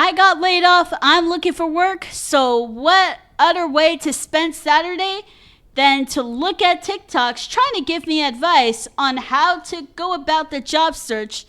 I got laid off. I'm looking for work. So what other way to spend Saturday than to look at TikToks trying to give me advice on how to go about the job search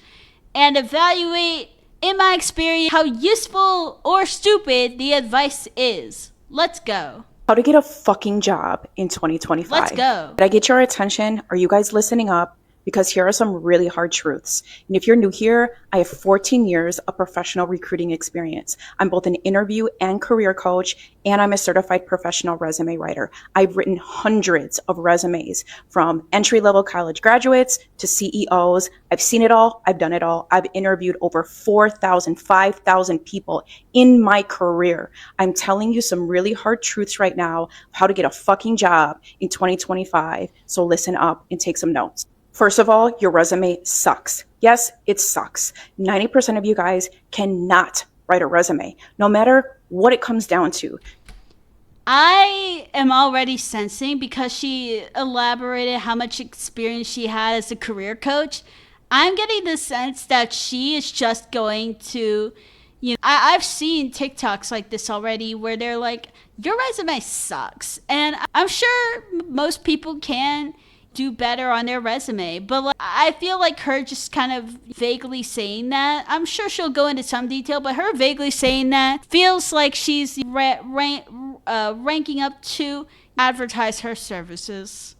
and evaluate, in my experience, how useful or stupid the advice is. Let's go. How to get a fucking job in 2025. Let's go. Did I get your attention? Are you guys listening up? Because here are some really hard truths. And if you're new here, I have 14 years of professional recruiting experience. I'm both an interview and career coach, and I'm a certified professional resume writer. I've written hundreds of resumes from entry-level college graduates to CEOs. I've seen it all. I've done it all. I've interviewed over 4,000, 5,000 people in my career. I'm telling you some really hard truths right now of how to get a fucking job in 2025. So listen up and take some notes. First of all, your resume sucks. Yes, it sucks. 90% of you guys cannot write a resume, no matter what it comes down to. I am already sensing, because she elaborated how much experience she had as a career coach, I'm getting the sense that she is just going to, I've seen TikToks like this already where they're like, your resume sucks. And I'm sure most people can do better on their resume, but I feel like her just kind of vaguely saying that, I'm sure she'll go into some detail, but her vaguely saying that feels like she's ranking up to advertise her services.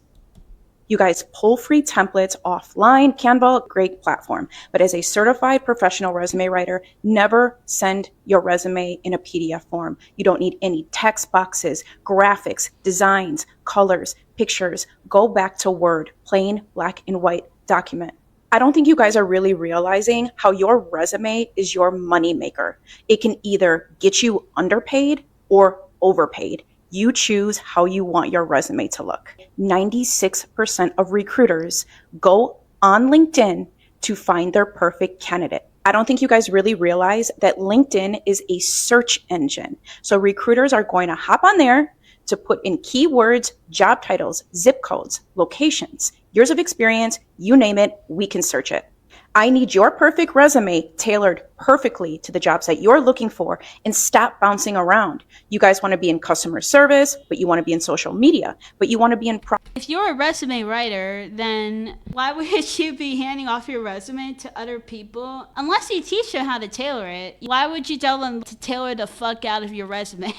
You guys pull free templates offline. Canva, great platform. But as a certified professional resume writer, never send your resume in a PDF form. You don't need any text boxes, graphics, designs, colors, pictures. Go back to Word, plain black and white document. I don't think you guys are really realizing how your resume is your moneymaker. It can either get you underpaid or overpaid. You choose how you want your resume to look. 96% of recruiters go on LinkedIn to find their perfect candidate. I don't think you guys really realize that LinkedIn is a search engine. So recruiters are going to hop on there to put in keywords, job titles, zip codes, locations, years of experience, you name it, we can search it. I need your perfect resume tailored perfectly to the jobs that you're looking for, and stop bouncing around. You guys want to be in customer service, but you want to be in social media, but you want to be in If you're a resume writer, then why would you be handing off your resume to other people? Unless you teach them how to tailor it, why would you tell them to tailor the fuck out of your resume?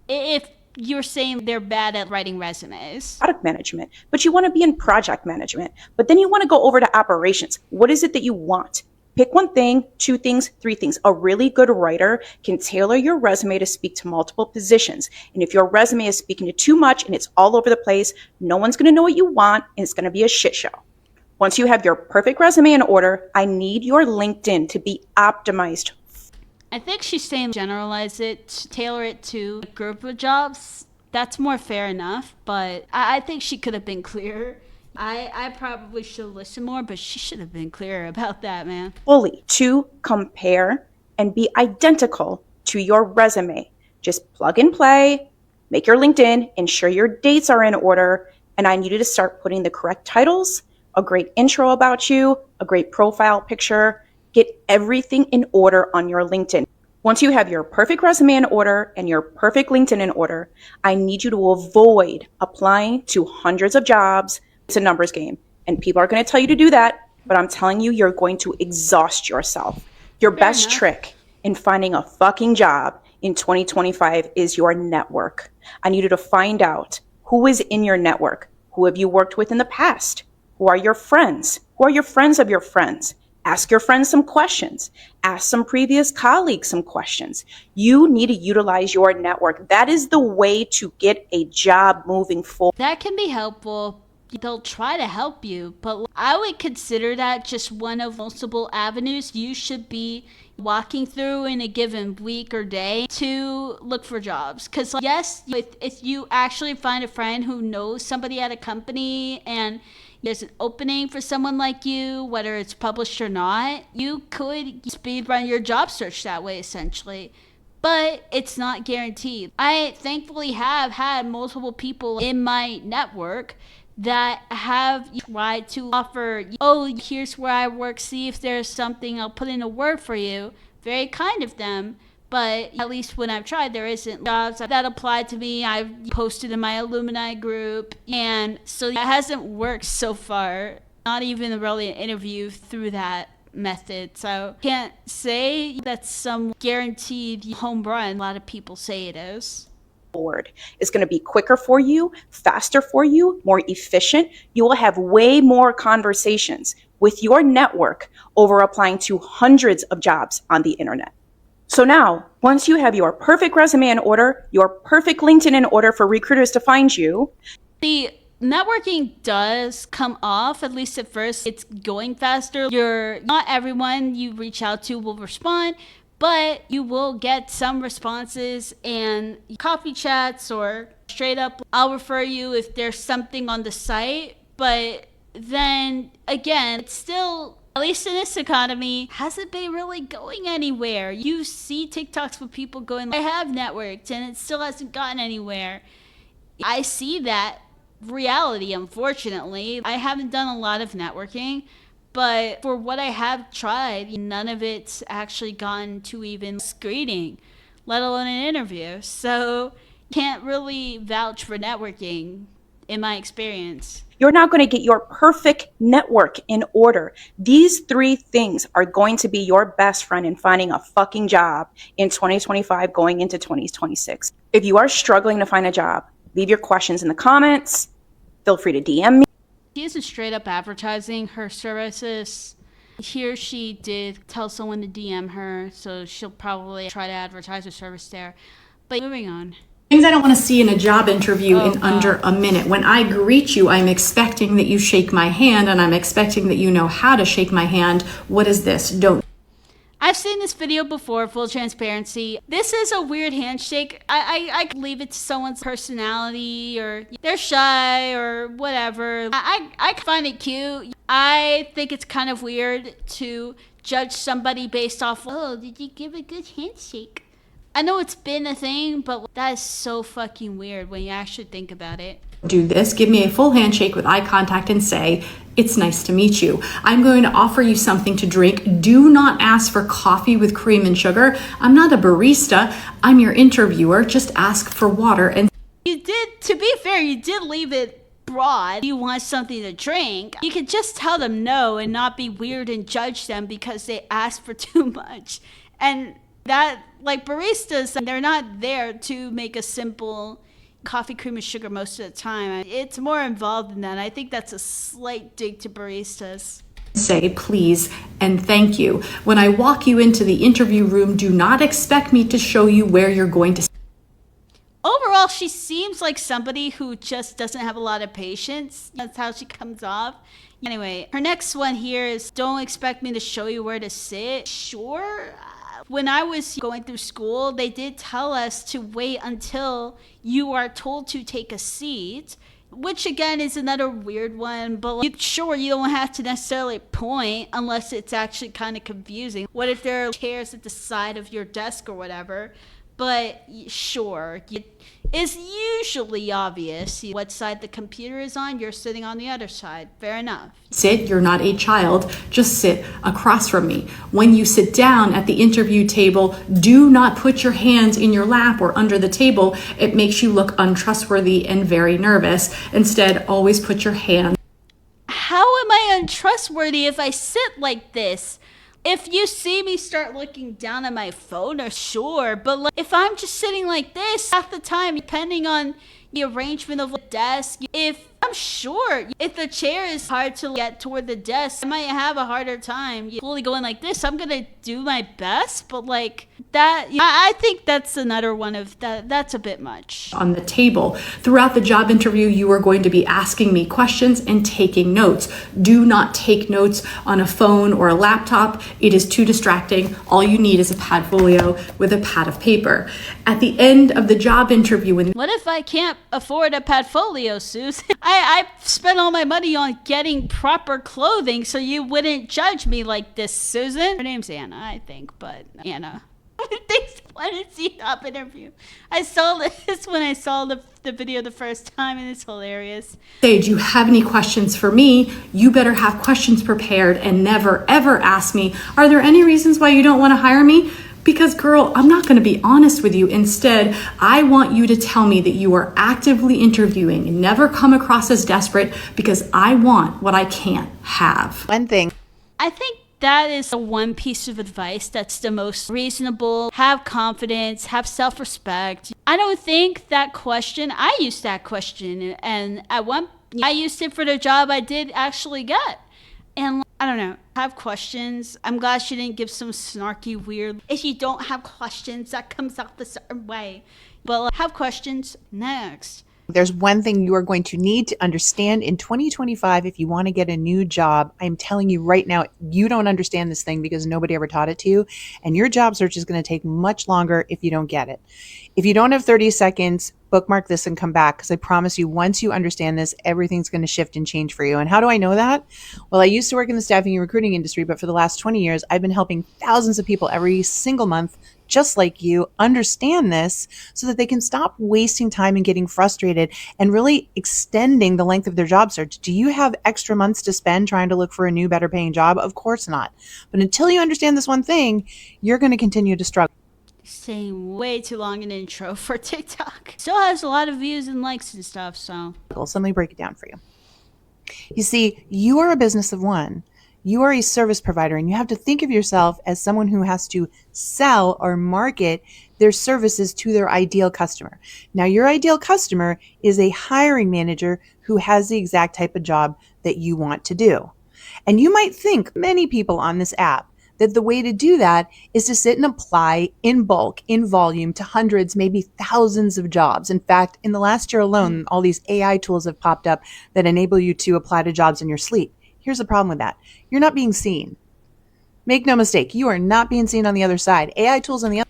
If you're saying they're bad at writing resumes. Product management, but you want to be in project management, but then you want to go over to operations. What is it that you want? Pick one thing, two things, three things. A really good writer can tailor your resume to speak to multiple positions. And if your resume is speaking to too much and it's all over the place, no one's going to know what you want, and it's going to be a shit show. Once you have your perfect resume in order, I need your LinkedIn to be optimized. I think she's saying generalize it, tailor it to a group of jobs. That's more fair enough, but I think she could have been clearer. I probably should listen more, but she should have been clearer about that, man. Fully to compare and be identical to your resume. Just plug and play, make your LinkedIn, ensure your dates are in order, and I need you to start putting the correct titles, a great intro about you, a great profile picture. Get everything in order on your LinkedIn. Once you have your perfect resume in order and your perfect LinkedIn in order, I need you to avoid applying to hundreds of jobs. It's a numbers game, and people are going to tell you to do that, but I'm telling you, you're going to exhaust yourself. Your best trick in finding a fucking job in 2025 is your network. I need you to find out who is in your network. Who have you worked with in the past? Who are your friends? Who are your friends of your friends? Ask your friends some questions. Ask some previous colleagues some questions. You need to utilize your network. That is the way to get a job moving forward. That can be helpful. They'll try to help you, but I would consider that just one of multiple avenues you should be walking through in a given week or day to look for jobs. Because yes, if you actually find a friend who knows somebody at a company and there's an opening for someone like you, whether it's published or not, you could speed run your job search that way, essentially. But it's not guaranteed. I thankfully have had multiple people in my network that have tried to offer, oh, here's where I work, see if there's something, I'll put in a word for you. very kind of them. But at least when I've tried, there isn't jobs that apply to me. I've posted in my alumni group, and so that hasn't worked so far. Not even really an interview through that method. So can't say that's some guaranteed home run. A lot of people say it is. Forward is going to be quicker for you, faster for you, more efficient. You will have way more conversations with your network over applying to hundreds of jobs on the internet. So now, once you have your perfect resume in order, your perfect LinkedIn in order for recruiters to find you, the networking does come off, at least at first. It's going faster. Not everyone you reach out to will respond, but you will get some responses and coffee chats, or straight up, I'll refer you if there's something on the site. But then again, it's still, at least in this economy, hasn't been really going anywhere. You see TikToks with people going, I have networked, and it still hasn't gotten anywhere. I see that reality, unfortunately. I haven't done a lot of networking, but for what I have tried, none of it's actually gone to even screening, let alone an interview. So can't really vouch for networking in my experience. you're now going to get your perfect network in order. These 3 things are going to be your best friend in finding a fucking job in 2025 going into 2026. If you are struggling to find a job, leave your questions in the comments. Feel free to DM me. She isn't straight up advertising her services. Here she did tell someone to DM her, so she'll probably try to advertise her service there. But moving on. Things I don't want to see in a job interview in under a minute. When I greet you, I'm expecting that you shake my hand, and I'm expecting that you know how to shake my hand. What is this? Don't. I've seen this video before, full transparency. This is a weird handshake. I leave it to someone's personality, or they're shy or whatever. I find it cute. I think it's kind of weird to judge somebody based off, oh, did you give a good handshake? I know it's been a thing, but that is so fucking weird when you actually think about it. Do this. Give me a full handshake with eye contact and say, it's nice to meet you. I'm going to offer you something to drink. Do not ask for coffee with cream and sugar. I'm not a barista. I'm your interviewer. Just ask for water. And you did, to be fair, you did leave it broad. You want something to drink. You could just tell them no and not be weird and judge them because they asked for too much. And that, like baristas, they're not there to make a simple coffee, cream, and sugar most of the time. It's more involved than that. I think that's a slight dig to baristas. Say please and thank you. When I walk you into the interview room, do not expect me to show you where you're going to. Overall, she seems like somebody who just doesn't have a lot of patience. That's how she comes off. Anyway, her next one here is, don't expect me to show you where to sit. Sure. When I was going through school, they did tell us to wait until you are told to take a seat, which again is another weird one, but sure, you don't have to necessarily point unless it's actually kind of confusing. What if there are chairs at the side of your desk or whatever? But sure, it's usually obvious what side the computer is on. You're sitting on the other side. Fair enough. Sit, you're not a child. Just sit across from me. When you sit down at the interview table, do not put your hands in your lap or under the table. It makes you look untrustworthy and very nervous. Instead, always put your hands. How am I untrustworthy if I sit like this? If you see me start looking down at my phone, or sure, but like, if I'm just sitting like this half the time, depending on the arrangement of the desk, if I'm sure if the chair is hard to get toward the desk, I might have a harder time fully going like this. I'm gonna do my best, but like that, I think that's another one of that. That's a bit much. On the table. Throughout the job interview, you are going to be asking me questions and taking notes. Do not take notes on a phone or a laptop. It is too distracting. All you need is a Padfolio with a pad of paper. At the end of the job interview, what if I can't afford a Padfolio, Susan? I spent all my money on getting proper clothing, so you wouldn't judge me like this, Susan. Her name's Anna, I think, but Anna. Thanks. want to see top interview. I saw this when I saw the video the first time, and it's hilarious. Say, do you have any questions for me? You better have questions prepared and never ever ask me, are there any reasons why you don't want to hire me? Because girl, I'm not going to be honest with you. Instead, I want you to tell me that you are actively interviewing and never come across as desperate, because I want what I can't have. One thing. I think that is the one piece of advice that's the most reasonable. Have confidence, have self-respect. I don't think that question, I used that question, and I used it for the job I did actually get. And I don't know, have questions. I'm glad she didn't give some snarky, weird, if you don't have questions, that comes out a certain way. But have questions next. There's one thing you are going to need to understand in 2025 if you want to get a new job. I'm telling you right now, you don't understand this thing because nobody ever taught it to you. And your job search is going to take much longer if you don't get it. If you don't have 30 seconds, bookmark this and come back, because I promise you, once you understand this, everything's going to shift and change for you. And how do I know that? Well, I used to work in the staffing and recruiting industry, but for the last 20 years, I've been helping thousands of people every single month, just like you, understand this so that they can stop wasting time and getting frustrated and really extending the length of their job search. Do you have extra months to spend trying to look for a new, better paying job? Of course not. But until you understand this one thing, you're going to continue to struggle. Saying way too long an intro for TikTok. Still has a lot of views and likes and stuff, so. So let me break it down for you. You see, you are a business of one. You are a service provider, and you have to think of yourself as someone who has to sell or market their services to their ideal customer. Now, your ideal customer is a hiring manager who has the exact type of job that you want to do. And you might think, many people on this app, that the way to do that is to sit and apply in bulk, in volume, to hundreds, maybe thousands of jobs. In fact, in the last year alone, all these AI tools have popped up that enable you to apply to jobs in your sleep. Here's the problem with that. You're not being seen. Make no mistake, you are not being seen on the other side. AI tools on the other.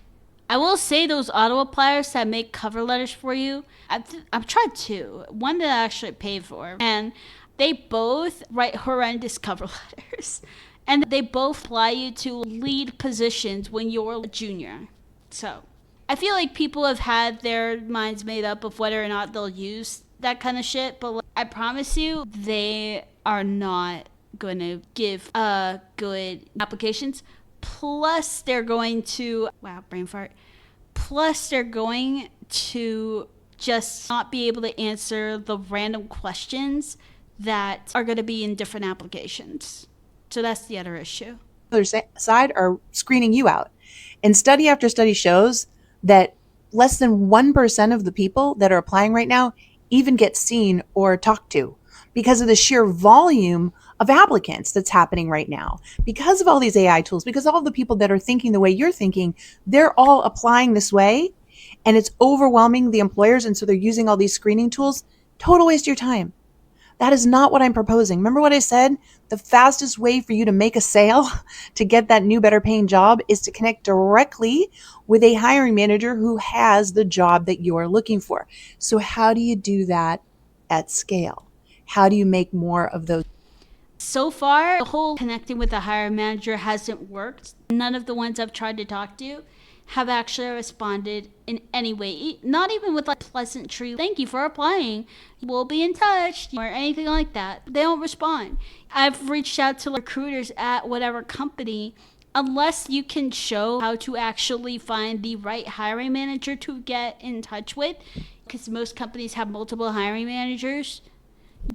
I will say those auto appliers that make cover letters for you, I've tried two. One that I actually paid for, and they both write horrendous cover letters. And they both apply you to lead positions when you're a junior. So I feel like people have had their minds made up of whether or not they'll use that kind of shit. But I promise you, they are not going to give good applications. Plus, they're going to, wow, brain fart. Plus, they're going to just not be able to answer the random questions that are going to be in different applications. So that's the other issue. Other side are screening you out. And study after study shows that less than 1% of the people that are applying right now even get seen or talked to because of the sheer volume of applicants that's happening right now. Because of all these AI tools, because all the people that are thinking the way you're thinking, they're all applying this way, and it's overwhelming the employers, and so they're using all these screening tools. Total waste of your time. That is not what I'm proposing. Remember what I said? The fastest way for you to make a sale, to get that new, better paying job, is to connect directly with a hiring manager who has the job that you are looking for. So how do you do that at scale? How do you make more of those? So far, the whole connecting with the hiring manager hasn't worked. None of the ones I've tried to talk to have actually responded in any way, not even with like pleasantry, thank you for applying, we'll be in touch, or anything like that. They don't respond. I've reached out to recruiters at whatever company. Unless you can show how to actually find the right hiring manager to get in touch with, because most companies have multiple hiring managers,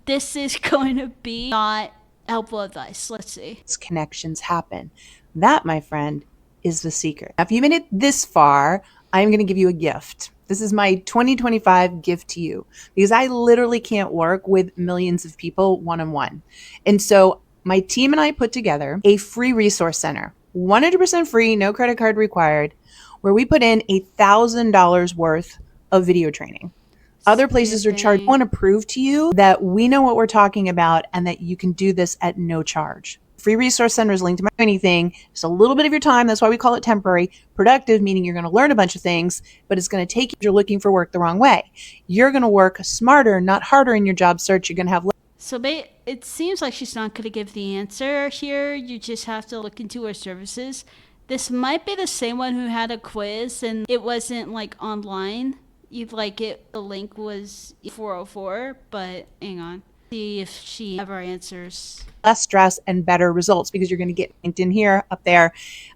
this is going to be not helpful advice. Let's see. Connections happen. That, my friend, is the secret. Now, if you made it this far, I'm going to give you a gift. This is my 2025 gift to you, because I literally can't work with millions of people one-on-one. And so my team and I put together a free resource center, 100% free, no credit card required, where we put in $1,000 worth of video training. Other places are charged. I want to prove to you that we know what we're talking about and that you can do this at no charge. Free resource center is linked to anything. Just a little bit of your time. That's why we call it temporary. Productive, meaning you're going to learn a bunch of things, but it's going to take you if you're looking for work the wrong way. You're going to work smarter, not harder in your job search. You're going to have less. So it seems like she's not going to give the answer here. You just have to look into her services. this might be the same one who had a quiz and it wasn't like online. The link was 404, but hang on. See if she ever answers. Less stress and better results because you're going to get LinkedIn here, up there.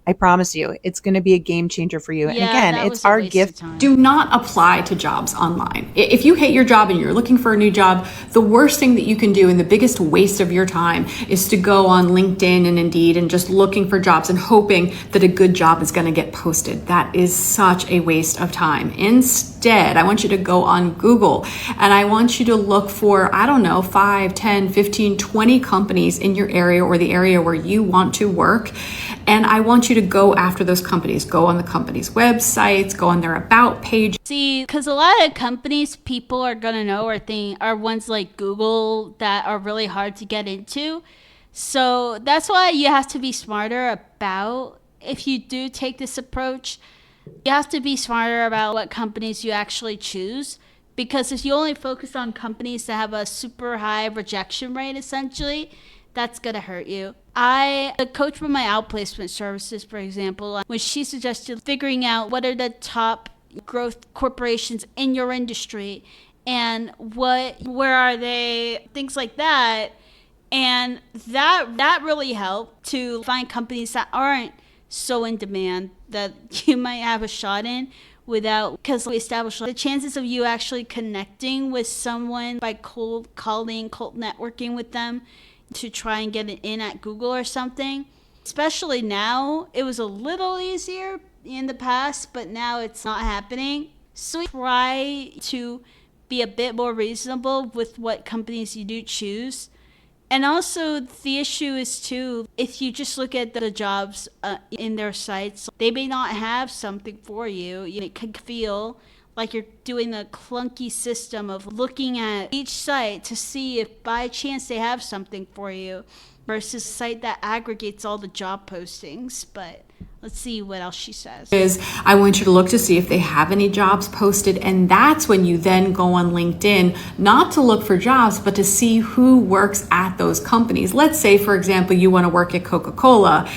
I promise you, it's going to be a game changer for you. And again, it's our gift. Do not apply to jobs online. If you hate your job and you're looking for a new job, the worst thing that you can do and the biggest waste of your time is to go on LinkedIn and Indeed and just looking for jobs and hoping that a good job is going to get posted. That is such a waste of time. Instead, I want you to go on Google and I want you to look for, 5, 10, 15, 20 companies in your area or the area where you want to work. And I want you to go after those companies. Go on the company's websites, go on their about page. See, because a lot of companies people are going to know are ones like Google that are really hard to get into. So that's why you have to be smarter about, if you do take this approach, you have to be smarter about what companies you actually choose. Because if you only focus on companies that have a super high rejection rate, essentially, that's going to hurt you. The coach from my outplacement services, for example, when she suggested figuring out what are the top growth corporations in your industry and where are they, things like that. And that really helped to find companies that aren't so in demand that you might have a shot in because we established the chances of you actually connecting with someone by cold calling, cold networking with them to try and get it in at Google or something. Especially now, it was a little easier in the past, but now it's not happening. So try to be a bit more reasonable with what companies you do choose. And also the issue is too, if you just look at the jobs in their sites, they may not have something for you. It could feel like you're doing a clunky system of looking at each site to see if by chance they have something for you versus a site that aggregates all the job postings. But let's see what else she says. I want you to look to see if they have any jobs posted, and that's when you then go on LinkedIn, not to look for jobs, but to see who works at those companies. Let's say, for example, you want to work at Coca-Cola,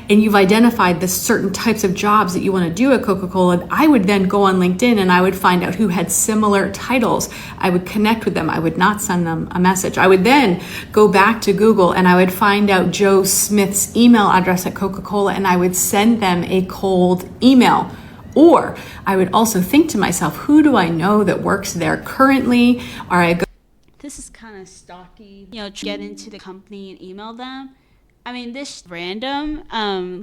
and you've identified the certain types of jobs that you want to do at Coca-Cola. I would then go on LinkedIn and I would find out who had similar titles. I would connect with them. I would not send them a message. I would then go back to Google and I would find out Joe Smith's email address at Coca-Cola, and I would send them a cold email. Or I would also think to myself, who do I know that works there currently? This is kind of stocky, get into the company and email them. I mean, this random,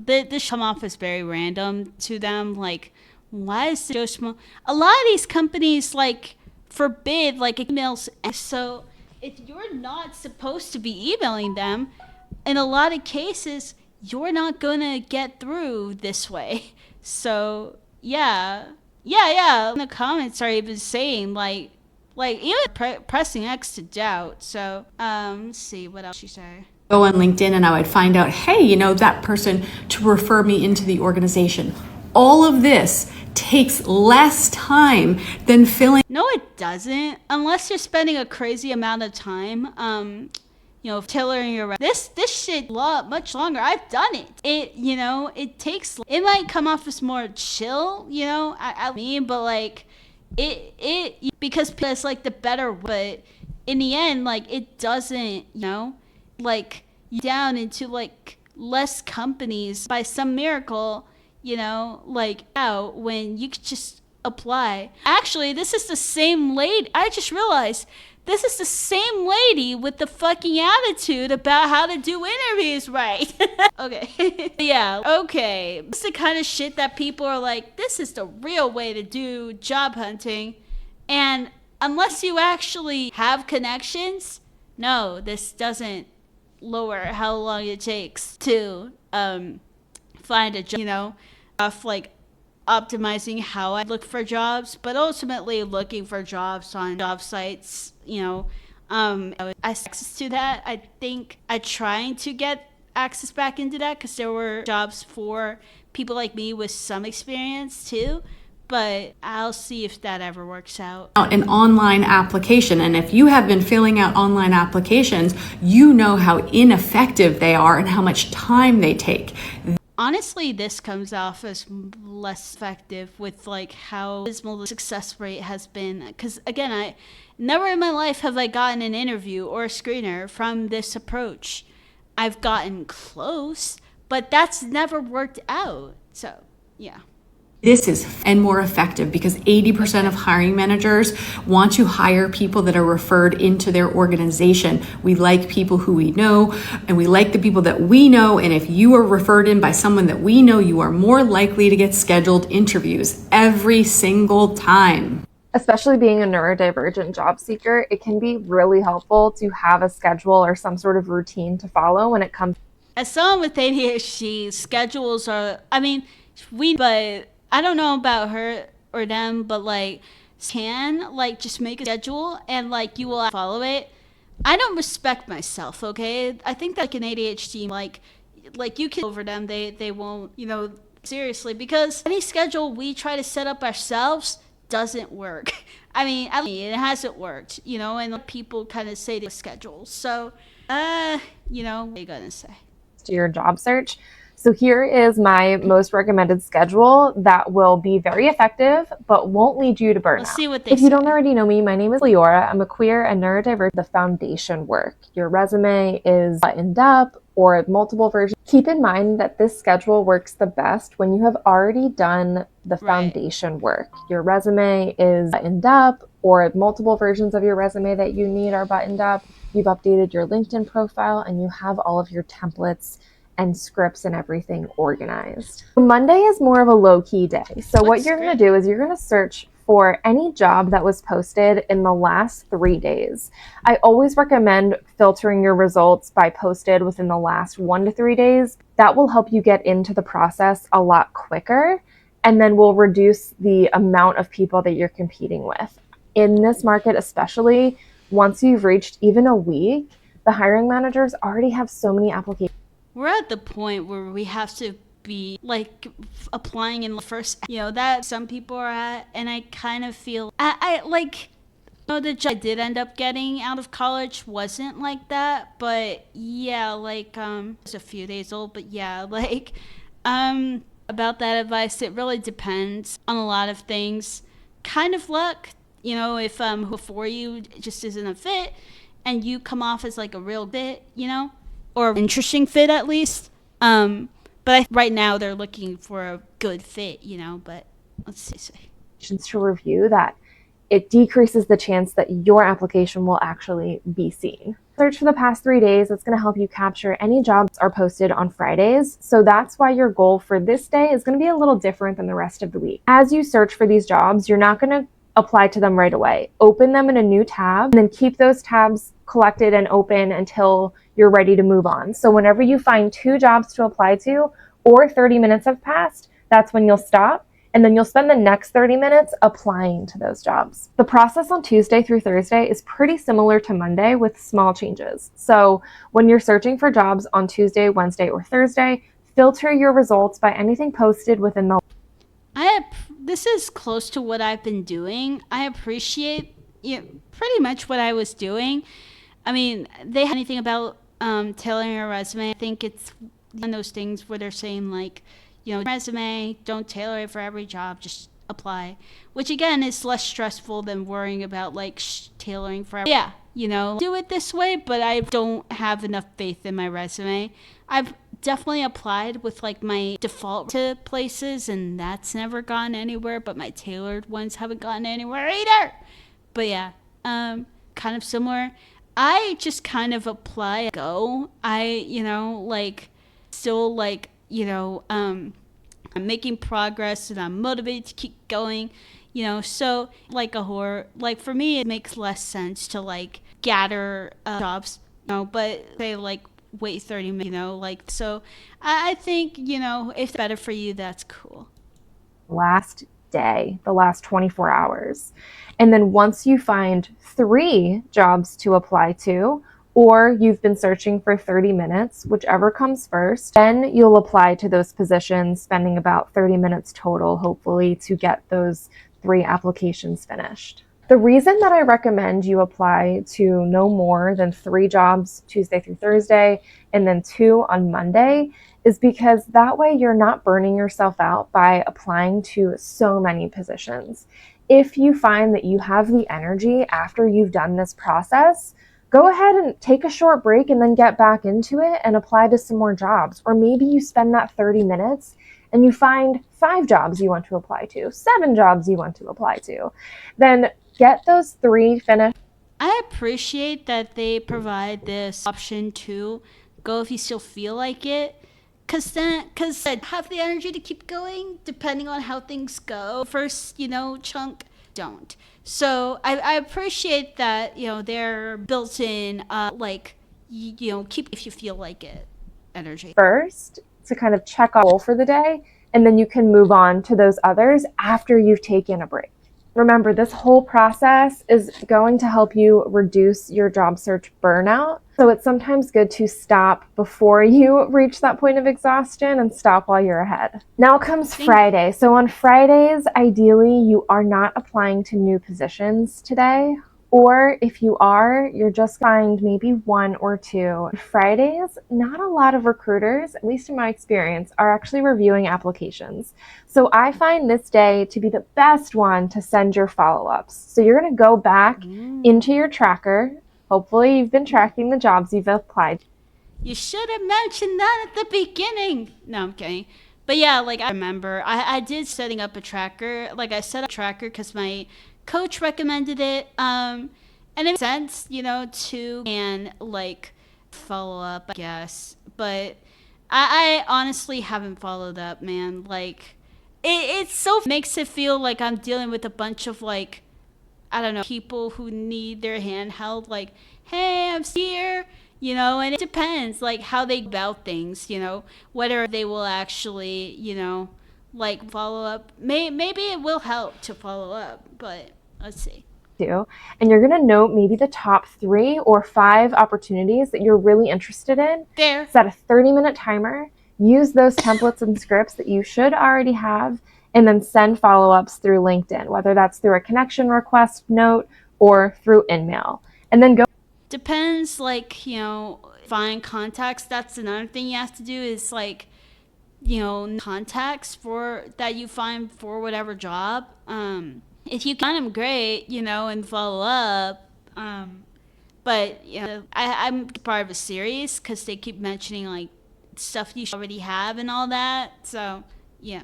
this come off as very random to them. Like, why is Joe Schmo? A lot of these companies forbid emails. So if you're not supposed to be emailing them, in a lot of cases, you're not gonna get through this way. So yeah. The comments are even saying even pressing X to doubt. So let's see what else she say. Go on LinkedIn and I would find out, hey, that person to refer me into the organization. All of this takes less time than filling. No, it doesn't. Unless you're spending a crazy amount of time. Tailoring your this shit much longer. I've done it. It takes. It might come off as more chill, but it because it's the better. But in the end, it doesn't. Down into less companies by some miracle. Out when you could just apply. Actually, this is the same lady. I just realized. This is the same lady with the fucking attitude about how to do interviews right. Okay. Yeah. Okay. It's the kind of shit that people are like, this is the real way to do job hunting. And unless you actually have connections, no, this doesn't lower how long it takes to find a job. Off optimizing how I look for jobs, but ultimately looking for jobs on job sites, access to that. I think I'm trying to get access back into that because there were jobs for people like me with some experience too, but I'll see if that ever works out. An online application, and if you have been filling out online applications, you know how ineffective they are and how much time they take. Honestly, this comes off as less effective with like how dismal the success rate has been. Because again, I never in my life have I gotten an interview or a screener from this approach. I've gotten close, but that's never worked out. So, yeah. This is and more effective because 80% of hiring managers want to hire people that are referred into their organization. We like people who we know, and we like the people that we know. And if you are referred in by someone that we know, you are more likely to get scheduled interviews every single time. Especially being a neurodivergent job seeker, it can be really helpful to have a schedule or some sort of routine to follow when it comes. As someone with ADHD, schedules are, but I don't know about her or them, but like, can like just make a schedule and like you will follow it. I don't respect myself, okay? I think that like an ADHD, like you can over them, they won't, seriously, because any schedule we try to set up ourselves doesn't work. I mean, it hasn't worked, and people kind of say the schedule. So, what are you gonna say? To your job search. So here is my most recommended schedule that will be very effective, but won't lead you to burnout. Let's see what they If say. you don't already know me, my name is Leora. I'm a queer and neurodivergent. The foundation work. Your resume is buttoned up or multiple versions. Keep in mind that this schedule works the best when you have already done the foundation work. Your resume is buttoned up or multiple versions of your resume that you need are buttoned up. You've updated your LinkedIn profile and you have all of your templates and scripts and everything organized. Monday is more of a low-key day. So what you're going to do is you're going to search for any job that was posted in the last 3 days. I always recommend filtering your results by posted within the last 1 to 3 days. That will help you get into the process a lot quicker and then will reduce the amount of people that you're competing with. In this market especially, once you've reached even a week, the hiring managers already have so many applications. We're at the point where we have to be like applying in the first, that some people are at, and I kind of feel I like the job I did end up getting out of college wasn't like that, but yeah, like it's a few days old, but yeah, like about that advice, it really depends on a lot of things. Kind of luck, if before you just isn't a fit, and you come off as like a real fit, or interesting fit at least. But right now they're looking for a good fit, but let's see. To review that, it decreases the chance that your application will actually be seen. Search for the past 3 days. That's going to help you capture any jobs are posted on Fridays. So that's why your goal for this day is going to be a little different than the rest of the week. As you search for these jobs, you're not going to apply to them right away. Open them in a new tab and then keep those tabs collected and open until you're ready to move on. So whenever you find 2 jobs to apply to or 30 minutes have passed, that's when you'll stop. And then you'll spend the next 30 minutes applying to those jobs. The process on Tuesday through Thursday is pretty similar to Monday with small changes. So when you're searching for jobs on Tuesday, Wednesday, or Thursday, filter your results by anything posted within the. This is close to what I've been doing. I appreciate pretty much what I was doing. I mean, they have anything about tailoring a resume. I think it's one of those things where they're saying like, resume, don't tailor it for every job, just apply. Which again is less stressful than worrying about like tailoring for every. Yeah, do it this way, but I don't have enough faith in my resume. I've definitely applied with like my default to places and that's never gone anywhere, but my tailored ones haven't gone anywhere either. But yeah, kind of similar. I just kind of apply, go. I'm making progress and I'm motivated to keep going, so like a horror, like for me, it makes less sense to like gather jobs, but they like wait 30 minutes, so I think, if it's better for you, that's cool. Last day, the last 24 hours. And then once you find 3 jobs to apply to, or you've been searching for 30 minutes, whichever comes first, then you'll apply to those positions, spending about 30 minutes total, hopefully, to get those 3 applications finished. The reason that I recommend you apply to no more than 3 jobs Tuesday through Thursday, and then 2 on Monday, is because that way you're not burning yourself out by applying to so many positions. If you find that you have the energy after you've done this process, go ahead and take a short break and then get back into it and apply to some more jobs. Or maybe you spend that 30 minutes and you find 5 jobs you want to apply to, 7 jobs you want to apply to. Then get those 3 finished. I appreciate that they provide this option to go if you still feel like it. Because I have the energy to keep going depending on how things go. First, chunk, don't. So I appreciate that, they're built in, keep if you feel like it energy. First, to kind of check off for the day, and then you can move on to those others after you've taken a break. Remember, this whole process is going to help you reduce your job search burnout. So it's sometimes good to stop before you reach that point of exhaustion and stop while you're ahead. Now comes Friday. So on Fridays, ideally, you are not applying to new positions today. Or if you are, you're just find maybe 1 or 2. Fridays, not a lot of recruiters, at least in my experience, are actually reviewing applications. So I find this day to be the best one to send your follow-ups. So you're going to go back into your tracker. Hopefully you've been tracking the jobs you've applied. You should have mentioned that at the beginning. No, I'm kidding. But yeah, I remember I did setting up a tracker. I set up a tracker because my coach recommended it, and it makes sense, to follow up, I guess. But I honestly haven't followed up, man. It so makes it feel like I'm dealing with a bunch of I don't know, people who need their hand held. Hey, I'm here. And it depends how they about things. Whether they will actually follow up. Maybe it will help to follow up, but let's see. And you're going to note maybe the top 3 or 5 opportunities that you're really interested in. There. Set a 30-minute timer. Use those templates and scripts that you should already have, and then send follow-ups through LinkedIn, whether that's through a connection request note or through InMail. And then go. Depends, find contacts. That's another thing you have to do is contacts for that you find for whatever job. If you find them, great, and follow up. But I'm part of a series because they keep mentioning stuff you already have and all that. So yeah.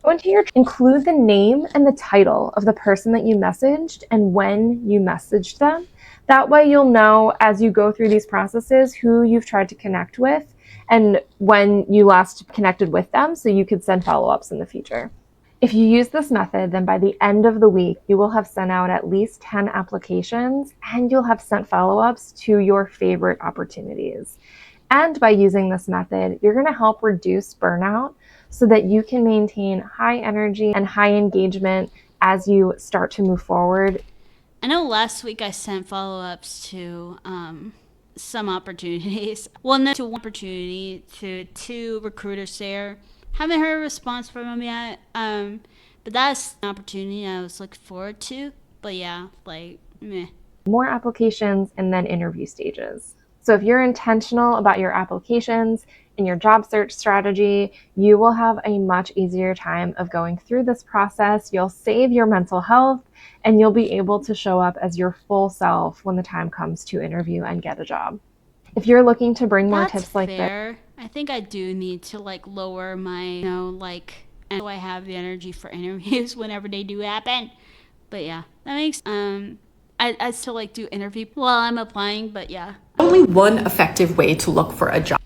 Go into your include the name and the title of the person that you messaged and when you messaged them. That way you'll know as you go through these processes who you've tried to connect with and when you last connected with them, so you could send follow-ups in the future. If you use this method, then by the end of the week, you will have sent out at least 10 applications and you'll have sent follow-ups to your favorite opportunities. And by using this method, you're going to help reduce burnout so that you can maintain high energy and high engagement as you start to move forward. I know last week I sent follow-ups to some opportunities. Well, not to one opportunity, to 2 recruiters there. Haven't heard a response from them yet. But that's an opportunity I was looking forward to. But yeah, meh. More applications and then interview stages. So if you're intentional about your applications and your job search strategy, you will have a much easier time of going through this process. You'll save your mental health and you'll be able to show up as your full self when the time comes to interview and get a job. If you're looking to bring more tips like this, I think I do need to lower my, and so I have the energy for interviews whenever they do happen. But yeah, that makes, I still do interview while I'm applying, but yeah. Only one effective way to look for a job.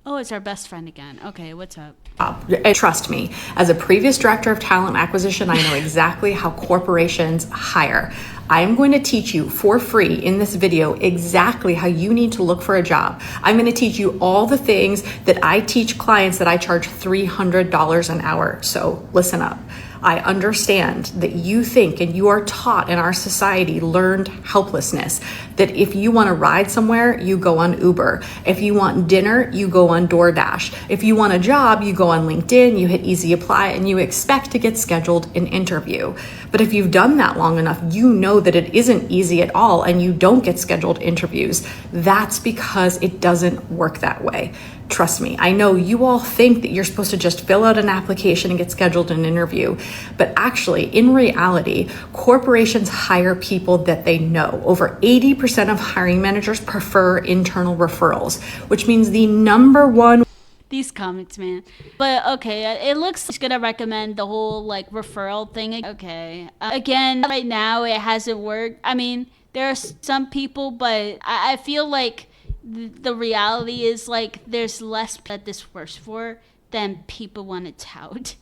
Oh, it's our best friend again. Okay, what's up? And trust me, as a previous director of talent acquisition, I know exactly how corporations hire. I am going to teach you for free in this video exactly how you need to look for a job. I'm going to teach you all the things that I teach clients that I charge $300 an hour. So listen up. I understand that you think and you are taught in our society learned helplessness, that if you want to ride somewhere, you go on Uber. If you want dinner, you go on DoorDash. If you want a job, you go on LinkedIn, you hit easy apply, and you expect to get scheduled an interview. But if you've done that long enough, you know that it isn't easy at all and you don't get scheduled interviews. That's because it doesn't work that way. Trust me, I know you all think that you're supposed to just fill out an application and get scheduled an interview, but actually, in reality, corporations hire people that they know. Over 80% of hiring managers prefer internal referrals, which means the number one. These comments, man. But okay, it looks like it's gonna recommend the whole like referral thing. Okay. Again, right now it hasn't worked. I mean, there are some people, but I feel like the reality is like there's less that this works for than people want to tout.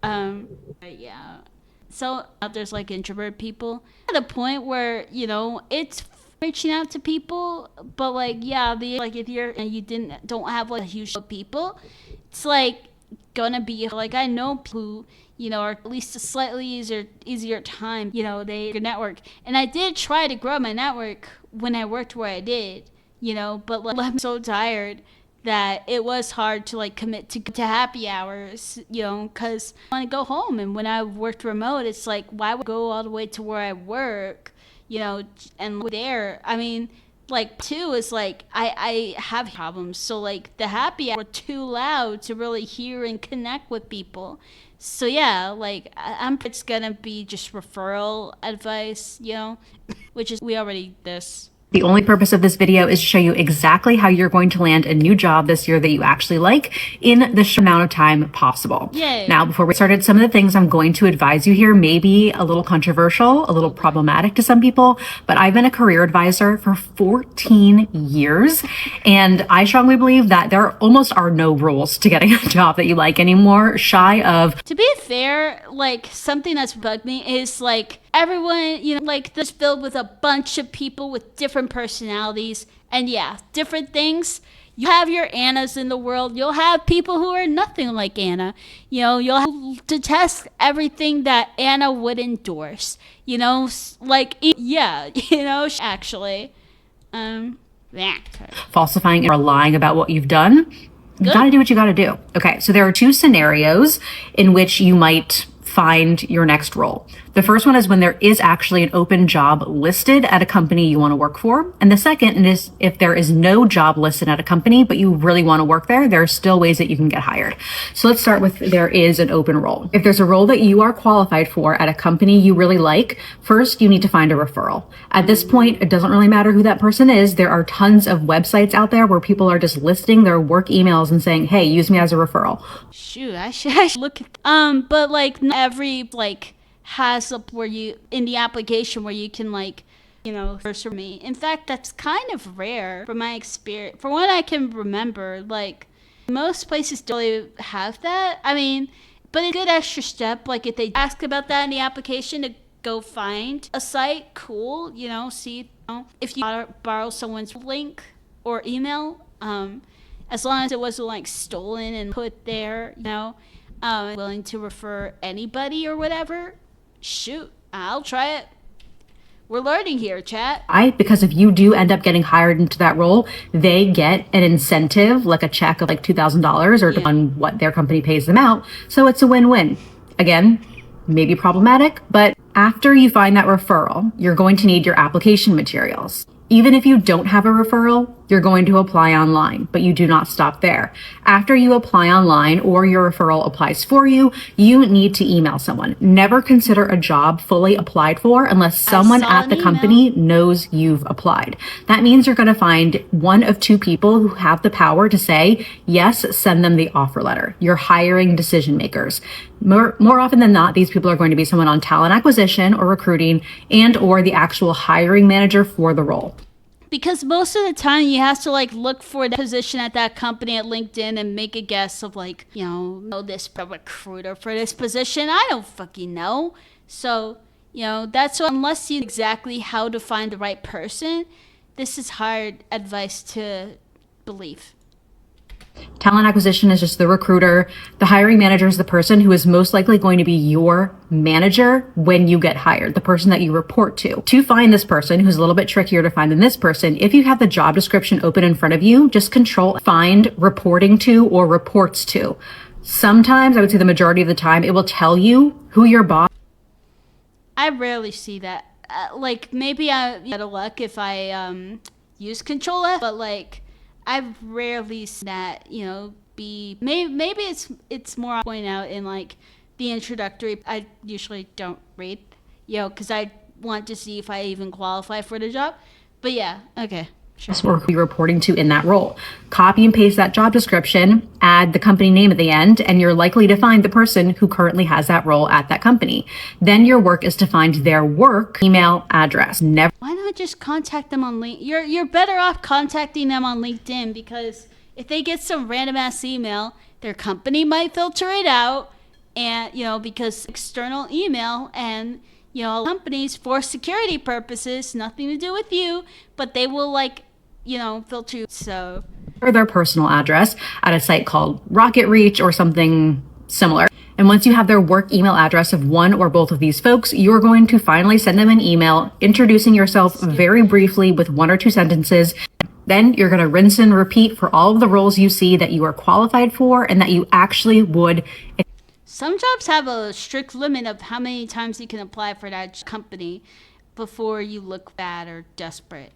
But yeah. So there's like introvert people at a point where, you know, it's reaching out to people, but like yeah, like if you're and you don't have like a huge group of people, it's like gonna be like I know people who, you know, are at least a slightly easier time, you know, they network. And I did try to grow my network when I worked where I did, you know, but like I'm so tired that it was hard to like commit to happy hours, you know, because I want to go home. And when I worked remote, it's like, why would I go all the way to where I work, you know, and there, I mean, like, two is like, I have problems. So like the happy hour were too loud to really hear and connect with people. So yeah, like it's gonna be just referral advice, you know, which is, we already this. The only purpose of this video is to show you exactly how you're going to land a new job this year that you actually like in the short amount of time possible. Yay. Now, before we started, some of the things I'm going to advise you here may be a little controversial, a little problematic to some people, but I've been a career advisor for 14 years, and I strongly believe that there almost are no rules to getting a job that you like anymore, shy of. To be fair, like something that's bugged me is like everyone, you know, like this filled with a bunch of people with different personalities and yeah, different things. You have your Annas in the world. You'll have people who are nothing like Anna. You know, you'll have to test everything that Anna would endorse. You know, like, yeah, you know, actually. Yeah. Falsifying or lying about what you've done. You gotta do what you gotta do. Okay, so there are two scenarios in which you might find your next role. The first one is when there is actually an open job listed at a company you want to work for. And the second is if there is no job listed at a company, but you really want to work there, there are still ways that you can get hired. So let's start with there is an open role. If there's a role that you are qualified for at a company you really like, first you need to find a referral. At this point, it doesn't really matter who that person is. There are tons of websites out there where people are just listing their work emails and saying, hey, use me as a referral. Shoot, I should look at, but like not every like has up where you in the application where you can like, you know, search for me. In fact, that's kind of rare from my experience. From what I can remember, like most places don't really have that. I mean, but a good extra step, like if they ask about that in the application to go find a site, cool, you know, see, you know, if you borrow someone's link or email, as long as it wasn't like stolen and put there, you know, willing to refer anybody or whatever, shoot, I'll try it. We're learning here, chat. Because if you do end up getting hired into that role, they get an incentive, like a check of like $2,000 or on what their company pays them out. So it's a win-win. Again, maybe problematic, but after you find that referral, you're going to need your application materials. Even if you don't have a referral, you're going to apply online, but you do not stop there. After you apply online or your referral applies for you, you need to email someone. Never consider a job fully applied for unless someone at the company knows you've applied. That means you're going to find one of two people who have the power to say, yes, send them the offer letter. You're hiring decision makers. More often than not, these people are going to be someone on talent acquisition or recruiting and or the actual hiring manager for the role. Because most of the time you have to like look for the position at that company at LinkedIn and make a guess of like, you know this recruiter for this position. I don't fucking know. So, you know, that's what, unless you know exactly how to find the right person, this is hard advice to believe. Talent acquisition is just the recruiter. The hiring manager is the person who is most likely going to be your manager when you get hired, the person that you report to. To find this person, who's a little bit trickier to find than this person, if you have the job description open in front of you, just control find reporting to or reports to. Sometimes, I would say the majority of the time, it will tell you who your boss. I rarely see that. Like maybe I out of luck if I use Control F, but like I've rarely seen that, be maybe it's more pointed out in like the introductory. I usually don't read, because I want to see if I even qualify for the job. But yeah, okay. Sure. Or who you're reporting to in that role. Copy and paste that job description, add the company name at the end, and you're likely to find the person who currently has that role at that company. Then your work is to find their work email address. Never. Why not just contact them on LinkedIn? You're better off contacting them on LinkedIn, because if they get some random ass email, their company might filter it out, and because external email and companies for security purposes, nothing to do with you, but they will filter you. So Or their personal address at a site called Rocket Reach or something similar. And once you have their work email address of one or both of these folks, you're going to finally send them an email introducing yourself very briefly with 1 or 2 sentences. Then you're going to rinse and repeat for all of the roles you see that you are qualified for and that you actually would. Some jobs have a strict limit of how many times you can apply for that company before you look bad or desperate.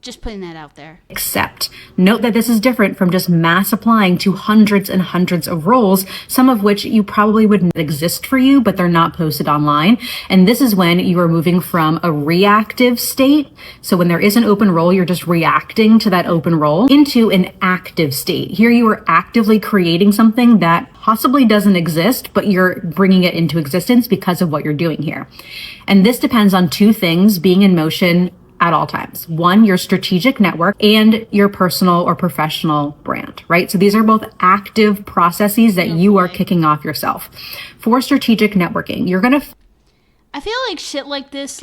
Just putting that out there. Accept. Note that this is different from just mass applying to hundreds and hundreds of roles, some of which you probably wouldn't exist for you, but they're not posted online. And this is when you are moving from a reactive state. So when there is an open role, you're just reacting to that open role into an active state. Here you are actively creating something that possibly doesn't exist, but you're bringing it into existence because of what you're doing here. And this depends on 2 things being in motion at all times. 1, your strategic network, and your personal or professional brand, right? So these are both active processes that you are kicking off yourself. For strategic networking, you're going to... I feel like shit like this,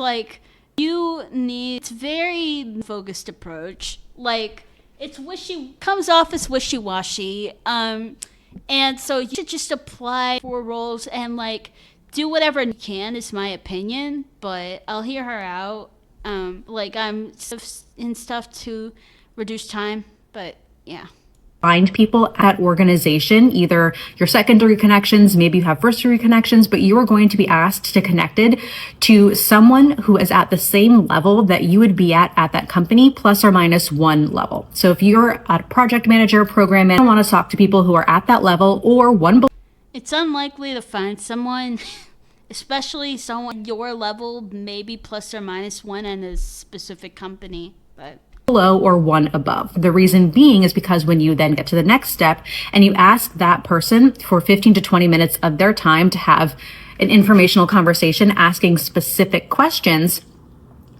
it's very focused approach. Comes off as wishy-washy. And so you should just apply for roles and do whatever you can, is my opinion, but I'll hear her out. I'm in stuff to reduce time, but yeah. Find people at organization, either your secondary connections, maybe you have first-degree connections, but you are going to be asked to connected to someone who is at the same level that you would be at that company, plus or minus 1 level. So if you're a project manager, program manager, you want to talk to people who are at that level or one below. It's unlikely to find someone especially someone your level, maybe plus or minus 1 in a specific company, but below or 1 above. The reason being is because when you then get to the next step and you ask that person for 15 to 20 minutes of their time to have an informational conversation asking specific questions,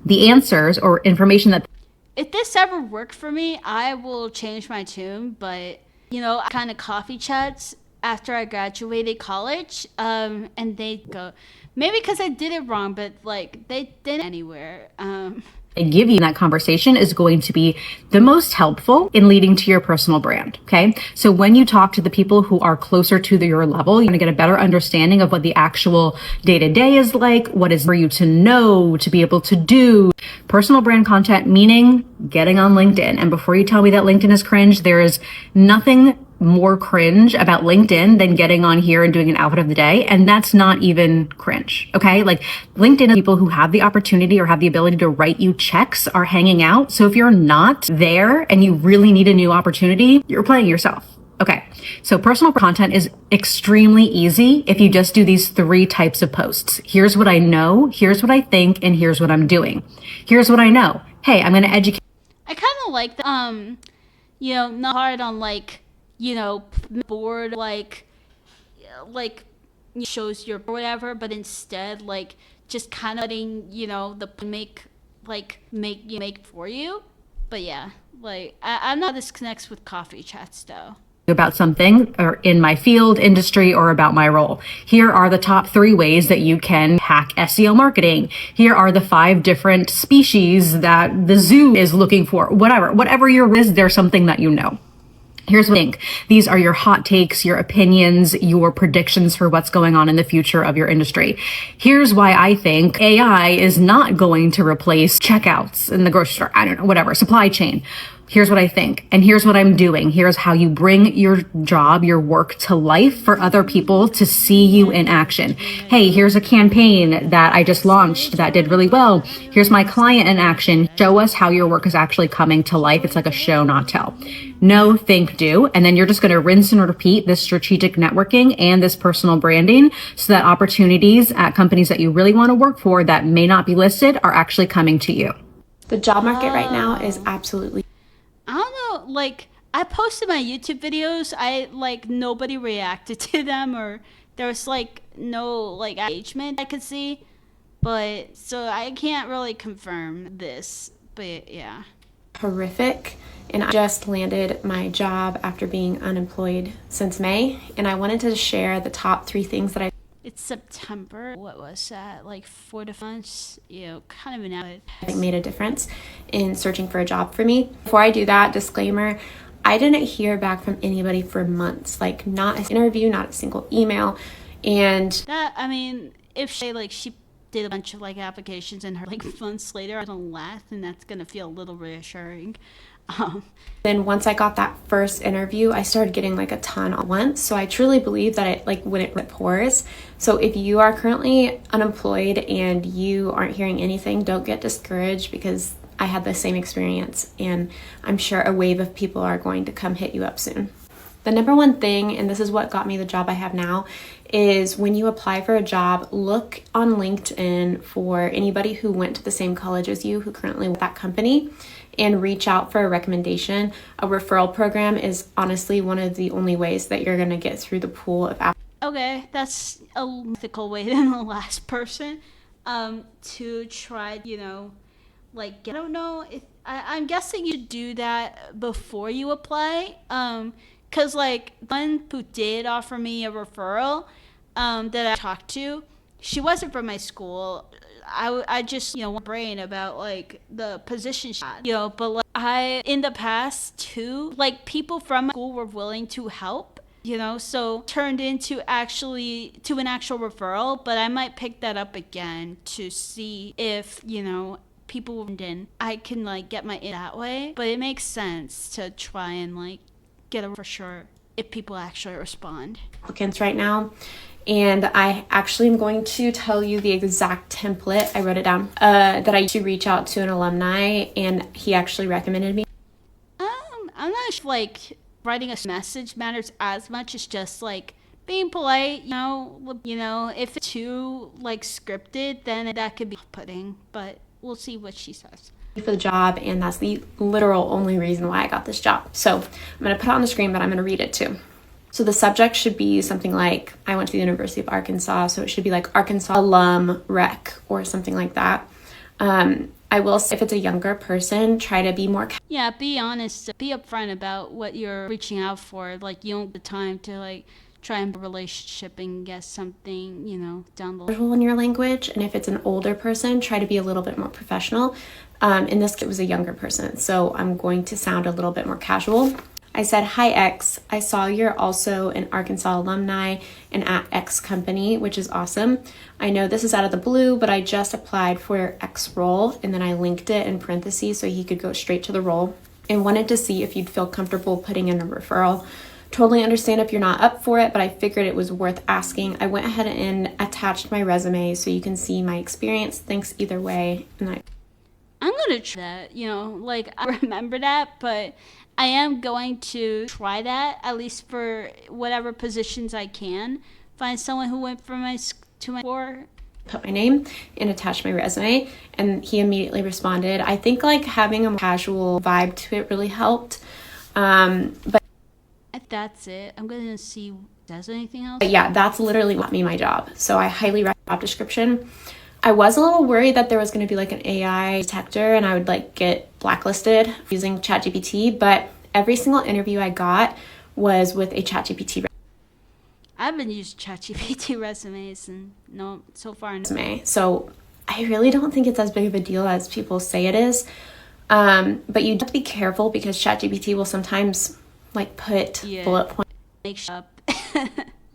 the answers or information that... If this ever worked for me, I will change my tune, but kind of coffee chats after I graduated college, and they go, maybe because I did it wrong, but they didn't anywhere. Give you in that conversation is going to be the most helpful in leading to your personal brand. Okay. So when you talk to the people who are closer to your level, you're going to get a better understanding of what the actual day to day is like, what is for you to know, to be able to do. Personal brand content, meaning getting on LinkedIn. And before you tell me that LinkedIn is cringe, there is nothing more cringe about LinkedIn than getting on here and doing an outfit of the day. And that's not even cringe. Okay. LinkedIn, people who have the opportunity or have the ability to write you checks are hanging out. So if you're not there and you really need a new opportunity, you're playing yourself. Okay. So personal content is extremely easy if you just do these 3 types of posts. Here's what I know. Here's what I think. And here's what I'm doing. Here's what I know. Hey, I'm going to educate. I kind of like that. Not hard on board shows your whatever, but instead just kind of letting the make for you. But yeah, I'm not this connects with coffee chats though. About something or in my field, industry, or about my role. Here are the top 3 ways that you can hack SEO marketing. Here are the 5 different species that the zoo is looking for. Whatever your is, there's something that you know. Here's what I think. These are your hot takes, your opinions, your predictions for what's going on in the future of your industry. Here's why I think AI is not going to replace checkouts in the grocery store. I don't know, whatever, supply chain. here's what I think, and here's what I'm doing. Here's how you bring your job, your work to life for other people to see you in action. Hey, here's a campaign that I just launched that did really well. Here's my client in action. Show us how your work is actually coming to life. It's like a show, not tell. No, think, do. And then you're just going to rinse and repeat this strategic networking and this personal branding so that opportunities at companies that you really want to work for that may not be listed are actually coming to you. The job market right now is absolutely. I don't know, like, I posted my YouTube videos, nobody reacted to them, or there was, no, engagement I could see, but, so I can't really confirm this, but, yeah. Horrific, and I just landed my job after being unemployed since May, and I wanted to share the top 3 things that It's September. What was that? 4 to 5 months? Kind of an I think made a difference in searching for a job for me. Before I do that, disclaimer, I didn't hear back from anybody for months, not an interview, not a single email, and that, I mean, if she did a bunch of applications and her months later, I'm gonna laugh, and that's gonna feel a little reassuring. Then once I got that first interview, I started getting a ton at once. So I truly believe that it when it pours. So if you are currently unemployed and you aren't hearing anything, don't get discouraged, because I had the same experience, and I'm sure a wave of people are going to come hit you up soon. The number one thing, and this is what got me the job I have now, is when you apply for a job, look on LinkedIn for anybody who went to the same college as you, who currently with that company, and reach out for a recommendation. A referral program is honestly one of the only ways that you're going to get through the pool of applicants. Okay, that's a mythical way than the last person to try, I don't know if I'm guessing you do that before you apply. Because one who did offer me a referral that I talked to, she wasn't from my school. I just, brain about the position she had, but in the past too, people from my school were willing to help, so turned into an actual referral, but I might pick that up again to see if, people in, I can get my in that way, but it makes sense to try and get a for sure if people actually respond. Applicants right now. And I actually am going to tell you the exact template, I wrote it down, that I used to reach out to an alumni, and he actually recommended me. I'm not sure writing a message matters as much as just being polite, if it's too scripted, then that could be off-putting, but we'll see what she says. For the job, and that's the literal only reason why I got this job. So I'm going to put it on the screen, but I'm going to read it too. So the subject should be something like, I went to the University of Arkansas, so it should be Arkansas alum rec or something like that. I will say, if it's a younger person, try to be more. Yeah, be honest, be upfront about what you're reaching out for. You don't have the time to try and build a relationship and get something, down the line. In your language, and if it's an older person, try to be a little bit more professional. In this case, it was a younger person, so I'm going to sound a little bit more casual. I said, "Hi X, I saw you're also an Arkansas alumni and at X company, which is awesome. I know this is out of the blue, but I just applied for X role," and then I linked it in parentheses so he could go straight to the role, and wanted to see if you'd feel comfortable putting in a referral. Totally understand if you're not up for it, but I figured it was worth asking. I went ahead and attached my resume so you can see my experience. Thanks either way. And I'm gonna try that, I remember that, but I am going to try that, at least for whatever positions I can. Find someone who went from to my floor. Put my name and attach my resume, and he immediately responded. I think having a casual vibe to it really helped. But that's it. I'm gonna see if there's anything else. But yeah, that's literally what got me my job. So I highly recommend the job description. I was a little worried that there was going to be an AI detector and I would get blacklisted using ChatGPT, but every single interview I got was with a ChatGPT. I've been using ChatGPT resumes and no, so far. Resume. So I really don't think it's as big of a deal as people say it is. But you have to be careful because ChatGPT will sometimes put bullet points. Make up.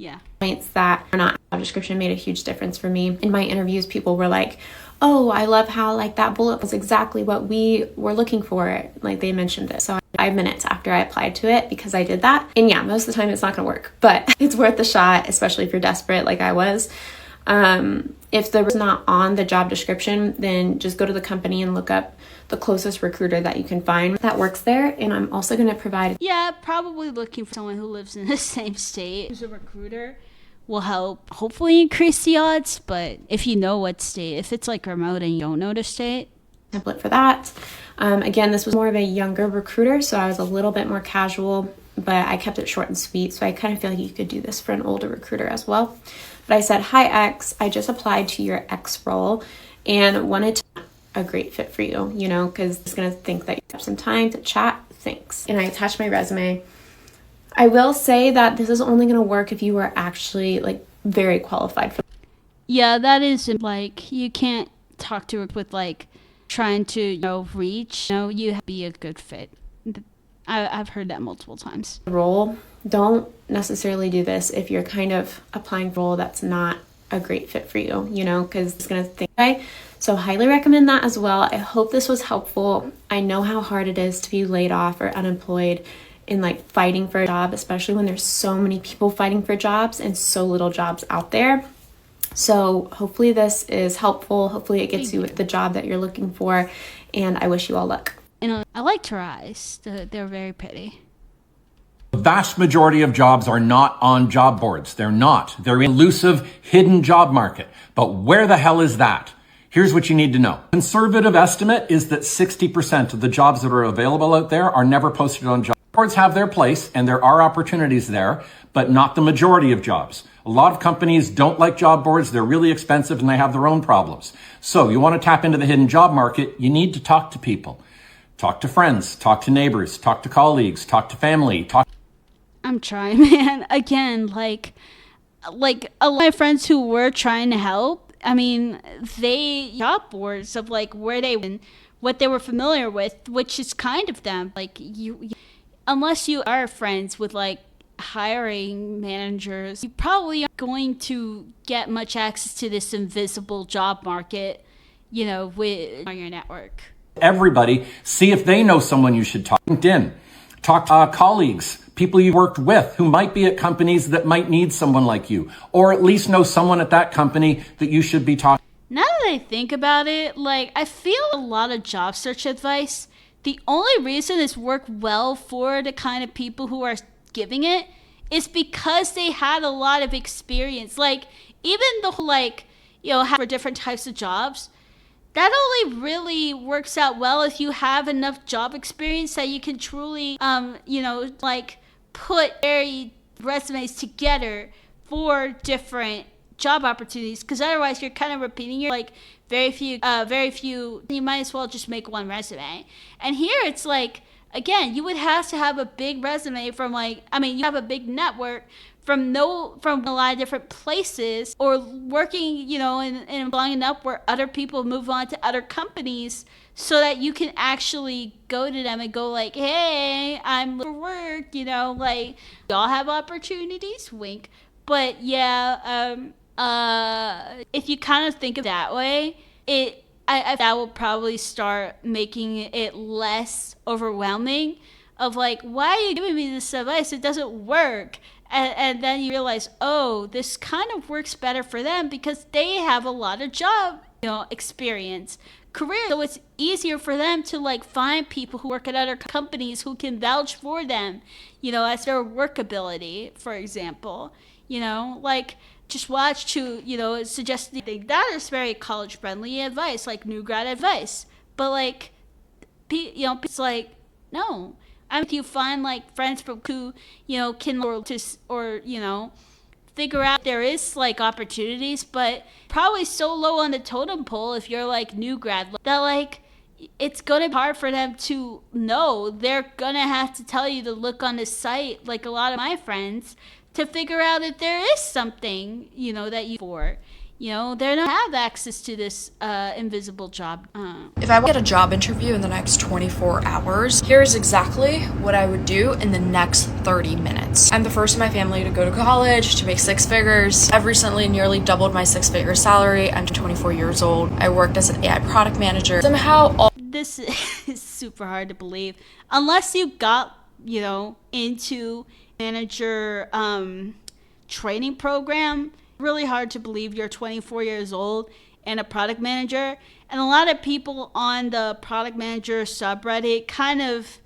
Yeah. Points that are not job description made a huge difference for me. In my interviews, people were like, "Oh, I love how that bullet was exactly what we were looking for." They mentioned it. So 5 minutes after I applied to it because I did that. And yeah, most of the time it's not going to work, but it's worth the shot, especially if you're desperate like I was. If the was not on the job description, then just go to the company and look up the closest recruiter that you can find that works there. And I'm also going to provide. Yeah, probably looking for someone who lives in the same state who's a recruiter will help hopefully increase the odds. But if you know what state, if it's like remote and you don't know the state, template for that. Again, this was more of a younger recruiter, so I was a little bit more casual, but I kept it short and sweet. So I kind of feel like you could do this for an older recruiter as well. But I said, "Hi X, I just applied to your X role and wanted to a great fit for you, you know, because it's going to think that you have some time to chat. Thanks." And I attached my resume. I will say that this is only going to work if you are actually like very qualified for. Yeah, that is like, you can't talk to it with like trying to, reach. You have to be a good fit. I've heard that multiple times. Role. Don't necessarily do this if you're kind of applying for a role that's not a great fit for you, because it's going to think, okay? So highly recommend that as well. I hope this was helpful. I know how hard it is to be laid off or unemployed in like fighting for a job, especially when there's so many people fighting for jobs and so little jobs out there. So hopefully this is helpful. Hopefully it gets you the job that you're looking for. And I wish you all luck. And I liked her eyes. They're very pretty. The vast majority of jobs are not on job boards. They're not. They're in elusive, hidden job market. But where the hell is that? Here's what you need to know. Conservative estimate is that 60% of the jobs that are available out there are never posted on job boards. Have their place, and there are opportunities there, but not the majority of jobs. A lot of companies don't like job boards. They're really expensive and they have their own problems. So you want to tap into the hidden job market, you need to talk to people. Talk to friends, talk to neighbors, talk to colleagues, talk to family, I'm trying, man. Again, like a lot of my friends who were trying to help, I mean, they job boards of like where they went, what they were familiar with, which is kind of them. Like you unless you are friends with like hiring managers, you probably aren't going to get much access to this invisible job market, with on your network. Everybody, see if they know someone you should talk to. LinkedIn, talk to colleagues, people you worked with who might be at companies that might need someone like you, or at least know someone at that company that you should be talking. Now that I think about it, I feel a lot of job search advice, the only reason it's worked well for the kind of people who are giving it is because they had a lot of experience. Even the whole, for different types of jobs, that only really works out well if you have enough job experience that you can truly, put very resumes together for different job opportunities. Because otherwise, you're kind of repeating your very few. You might as well just make one resume. And here, it's again, you would have to have a big resume from you have a big network from a lot of different places, or working, in long enough where other people move on to other companies so that you can actually go to them and go hey, I'm looking for work, we all have opportunities, wink. But yeah, if you kind of think of it that way, I that will probably start making it less overwhelming of why are you giving me this advice? It doesn't work. And then you realize, oh, this kind of works better for them because they have a lot of job, experience, career. So it's easier for them to find people who work at other companies who can vouch for them, as their workability, for example, just watch to, suggest that is very college friendly advice, new grad advice. But it's no. If you find friends who can figure out there is opportunities, but probably so low on the totem pole if you're new grad that it's gonna be hard for them to know. They're gonna have to tell you to look on the site, a lot of my friends, to figure out if there is something that you for. They don't have access to this invisible job. If I get a job interview in the next 24 hours, here's exactly what I would do in the next 30 minutes. I'm the first in my family to go to college, to make six figures. I've recently nearly doubled my six-figure salary. I'm 24 years old. I worked as an AI product manager. Somehow, this is super hard to believe. Unless you got, into manager training program, really hard to believe you're 24 years old and a product manager. And a lot of people on the product manager subreddit kind of,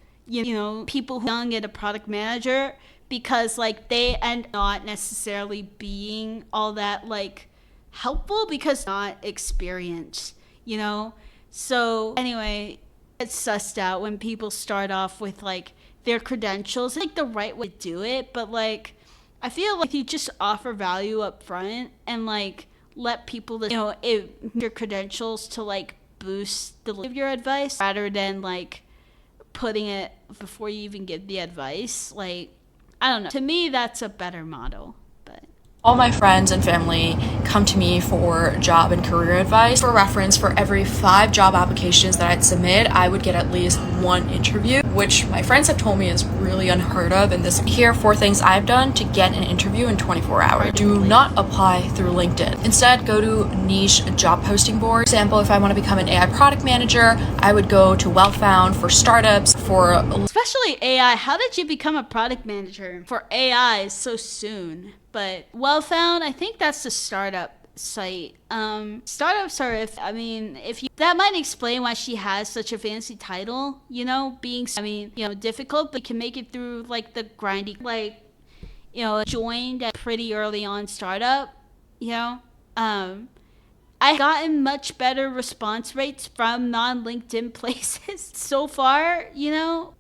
people who are young and a product manager, because like they end not necessarily being all that like helpful because not experienced, So anyway, it's sussed out when people start off with like their credentials, like the right way to do it. But like, I feel like you just offer value up front and like let people, your credentials to like boost the of your advice rather than like putting it before you even give the advice. Like, I don't know. To me, that's a better model. All my friends and family come to me for job and career advice. For reference, for every 5 job applications that I'd submit, I would get at least 1 interview, which my friends have told me is really unheard of. And here are 4 things I've done to get an interview in 24 hours. Do not apply through LinkedIn. Instead, go to niche job posting boards. For example, if I want to become an AI product manager, I would go to WellFound. For startups, especially AI. How did you become a product manager for AI so soon? But WellFound, I think that's the startup site. Startups are, that might explain why she has such a fancy title, being, difficult, but can make it through like the grindy, joined at pretty early on startup, I've gotten much better response rates from non-LinkedIn places so far,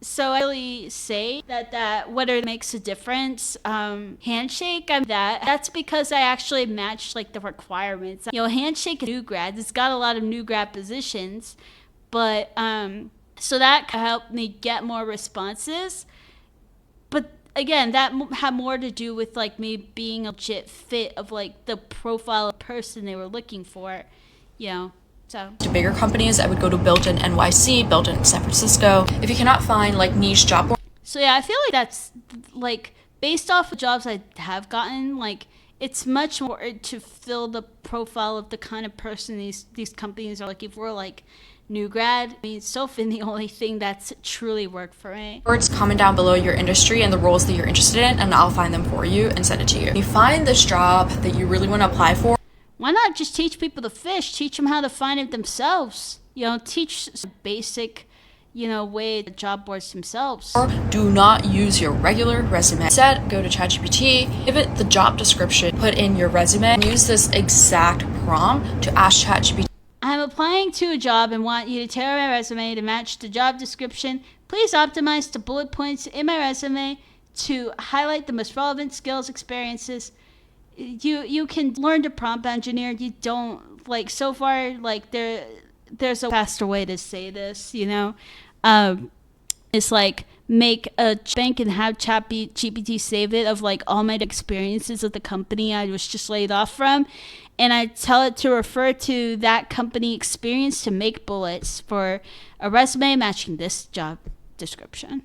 So I really say that whether it makes a difference. Handshake, that's because I actually matched like the requirements. Handshake is new grad. It's got a lot of new grad positions, but so that helped me get more responses. But again, that had more to do with like me being a legit fit of like the profile of person they were looking for, so. To bigger companies, I would go to Built in NYC, Built in San Francisco. If you cannot find like niche job boards. So yeah, I feel like that's like based off of jobs I have gotten, like it's much more to fill the profile of the kind of person these companies are looking for, like new grad. So far, the only thing that's truly worked for me. Comment down below your industry and the roles that you're interested in, and I'll find them for you and send it to you. When you find this job that you really want to apply for, why not just teach people to fish? Teach them how to find it themselves. Teach basic, way the job boards themselves. Or do not use your regular resume. Instead, go to ChatGPT, give it the job description, put in your resume, and use this exact prompt to ask ChatGPT. I'm applying to a job and want you to tailor my resume to match the job description. Please optimize the bullet points in my resume to highlight the most relevant skills, experiences. You can learn to prompt engineer. You don't like so far like there's a faster way to say this, It's like make a bank and have ChatGPT save it of like all my experiences of the company I was just laid off from. And I tell it to refer to that company experience to make bullets for a resume matching this job description.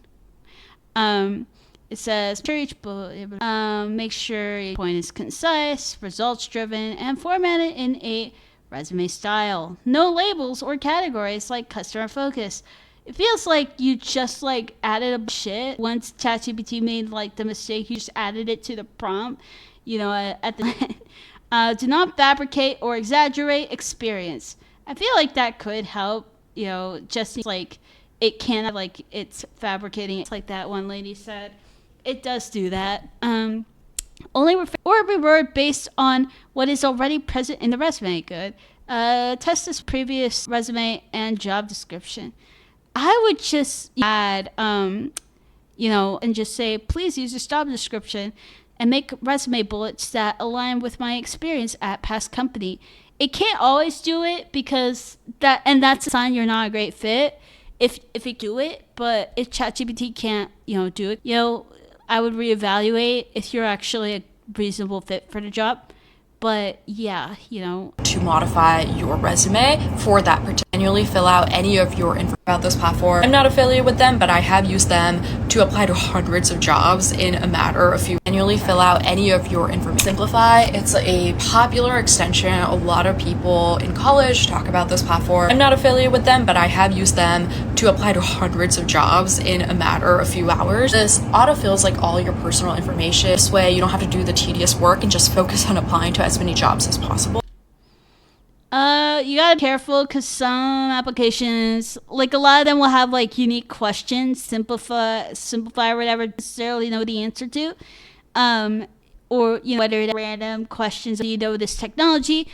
It says, make sure each point is concise, results driven, and formatted in a resume style. No labels or categories like customer focus. It feels like you just like added a shit. Once ChatGPT made like the mistake, you just added it to the prompt, at the do not fabricate or exaggerate experience. I feel like that could help, just like it can like it's fabricating. It's like that one lady said. It does do that. Only or reword based on what is already present in the resume. Good. Test this previous resume and job description. I would just add, and just say, please use this job description and make resume bullets that align with my experience at past company. It can't always do it because that's a sign you're not a great fit if you do it. But if ChatGPT can't, do it, I would reevaluate if you're actually a reasonable fit for the job. But yeah, to modify your resume for that particular. manually fill out any of your info about this platform. I'm not affiliated with them, but I have used them to apply to hundreds of jobs in a matter of few. Manually fill out any of your information. Simplify, it's a popular extension. A lot of people in college talk about this platform. I'm not affiliated with them, but I have used them to apply to hundreds of jobs in a matter of few hours. This autofills like all your personal information. This way you don't have to do the tedious work and just focus on applying to as many jobs as possible. You gotta be careful because some applications, like a lot of them will have like unique questions, simplify or whatever, necessarily know the answer to. Or, you know, whether they're random questions, do you know this technology,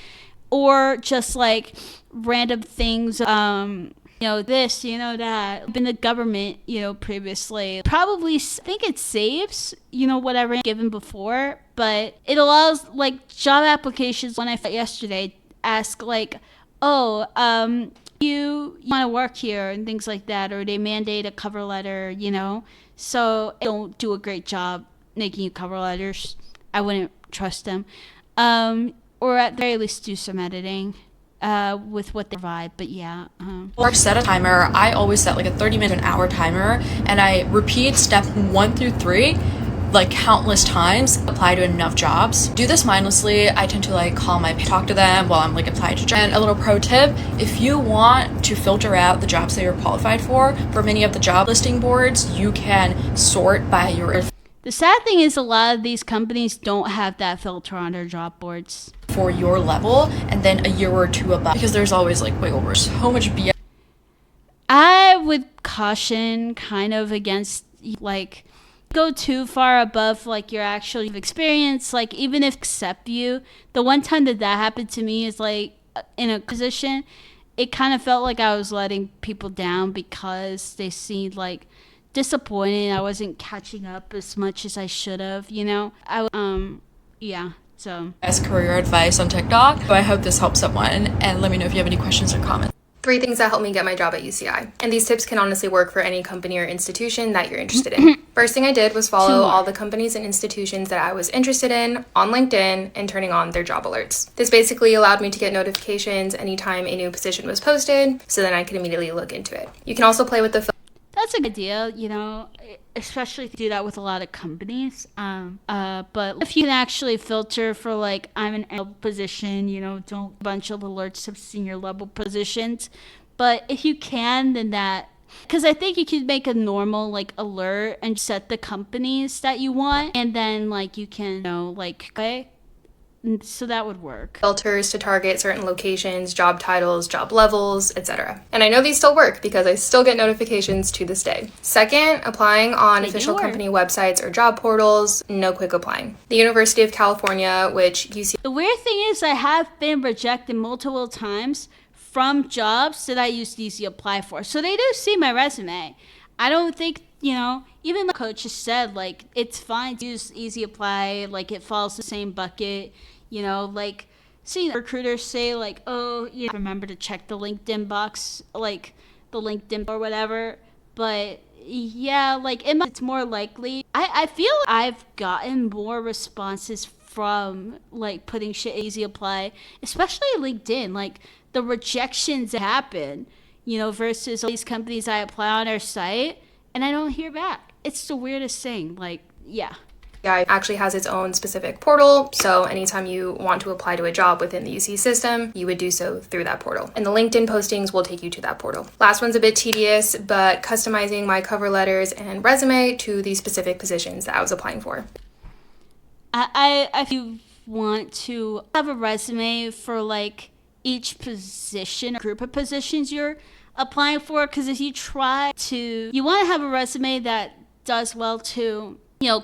or just like random things, you know, this, you know, that. Been the government, you know, previously. Probably, I think it saves, you know, whatever given before, but it allows like job applications. When I found yesterday, ask like, oh, you want to work here and things like that, or they mandate a cover letter, you know, so they don't do a great job making you cover letters. I wouldn't trust them, or at the very least do some editing with what they provide. But yeah, Or set a timer. I always set like a 30-minute, an hour timer, and I repeat step 1 through 3 like countless times. Apply to enough jobs. Do this mindlessly. I tend to like call talk to them while I'm like applying to jobs. And a little pro tip, if you want to filter out the jobs that you're qualified for many of the job listing boards, you can sort by your. The sad thing is a lot of these companies don't have that filter on their job boards. For your level, and then a year or two above, because there's always like wiggle room. So much BS. I would caution kind of against like go too far above like your actual experience. Like even if accept you, the one time that happened to me is like in a position, it kind of felt like I was letting people down because they seemed like disappointed. I wasn't catching up as much as I should have, you know. Yeah. So as career advice on TikTok. So I hope this helps someone, and let me know if you have any questions or comments. 3 things that helped me get my job at UCI. And these tips can honestly work for any company or institution that you're interested in. First thing I did was follow all the companies and institutions that I was interested in on LinkedIn and turning on their job alerts. This basically allowed me to get notifications anytime a new position was posted, so then I could immediately look into it. You can also play with the that's a good idea, you know, especially if you do that with a lot of companies. But if you can actually filter for like, I'm in a position, you know, don't a bunch of alerts of senior level positions. But if you can, then that, because I think you could make a normal like alert and set the companies that you want. And then like you can, you know, like, okay. So that would work. Filters to target certain locations, job titles, job levels, etc. And I know these still work because I still get notifications to this day. Second, applying on official company websites or job portals, no quick applying. The University of California, which UC. The weird thing is I have been rejected multiple times from jobs that I used to easy apply for. So they do see my resume. I don't think, you know, even my coach has said like it's fine to use easy apply, like it falls the same bucket. You know, like, see recruiters say, like, oh, you know, remember to check the LinkedIn box, like, the LinkedIn or whatever. But, yeah, like, it's more likely. I feel I've gotten more responses from, like, putting shit easy apply, especially LinkedIn. Like, the rejections that happen, you know, versus all these companies I apply on our site, and I don't hear back. It's the weirdest thing. Like, yeah. UCI actually has its own specific portal, so anytime you want to apply to a job within the UC system, you would do so through that portal. And the LinkedIn postings will take you to that portal. Last one's a bit tedious, but customizing my cover letters and resume to the specific positions that I was applying for. If you want to have a resume for like each position or group of positions you're applying for, because if you you want to have a resume that does well to, you know,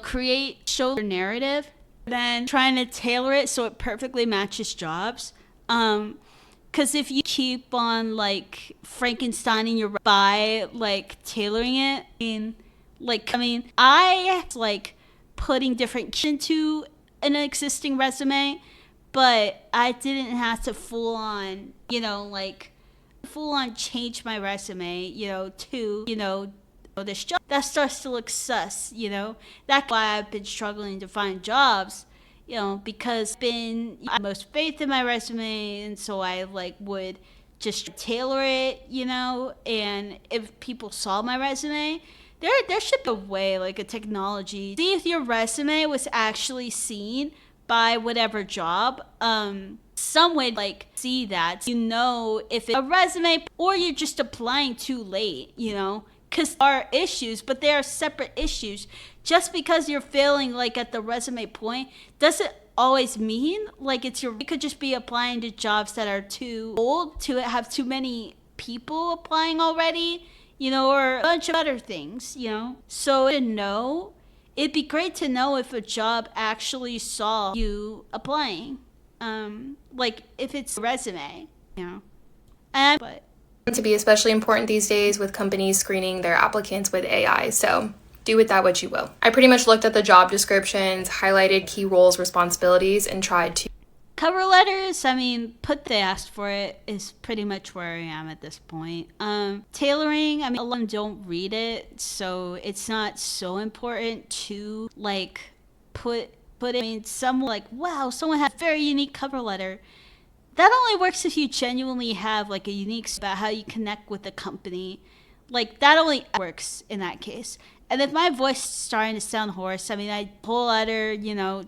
show your narrative, then trying to tailor it so it perfectly matches jobs. Because if you keep on like Frankensteining your by like tailoring it, I like putting different into an existing resume, but I didn't have to full on change my resume, you know, to, you know, this job that starts to look sus, you know. That's why I've been struggling to find jobs, you know, because I've been most faith in my resume, and so I like would just tailor it, and if people saw my resume, there should be a way, like a technology, see if your resume was actually seen by whatever job, some way like see that, if it's a resume or you're just applying too late, because there are issues, but they are separate issues. Just because you're failing like at the resume point doesn't always mean like you could just be applying to jobs that are too old to have too many people applying already, or a bunch of other things, So it'd be great to know if a job actually saw you applying, like if it's a resume, but to be especially important these days with companies screening their applicants with AI. So do with that what you will. I pretty much looked at the job descriptions, highlighted key roles, responsibilities, and tried to. Cover letters, put they asked for it is pretty much where I am at this point. Tailoring, a lot of them don't read it, so it's not so important to like put it. Some like, wow, someone has a very unique cover letter. That only works if you genuinely have like a unique about how you connect with the company. Like that only works in that case. And if my voice is starting to sound hoarse, I pull letter,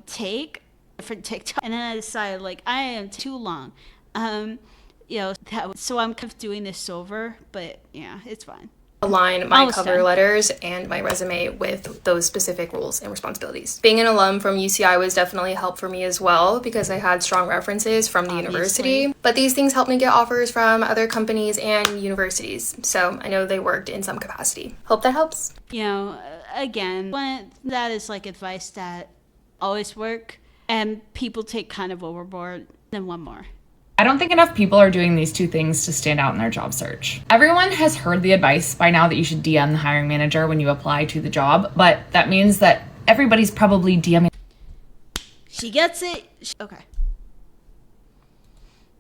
take different TikTok, and then I decided like I am too long. So I'm kind of doing this over, but yeah, it's fine. Align my cover letters and my resume with those specific roles and responsibilities. Being an alum from UCI was definitely a help for me as well because I had strong references from the university. But these things helped me get offers from other companies and universities. So I know they worked in some capacity. Hope that helps. Again, that is like advice that always work and people take kind of overboard. Then one more. I don't think enough people are doing these two things to stand out in their job search. Everyone has heard the advice by now that you should DM the hiring manager when you apply to the job, but that means that everybody's probably DMing. She gets it. Okay.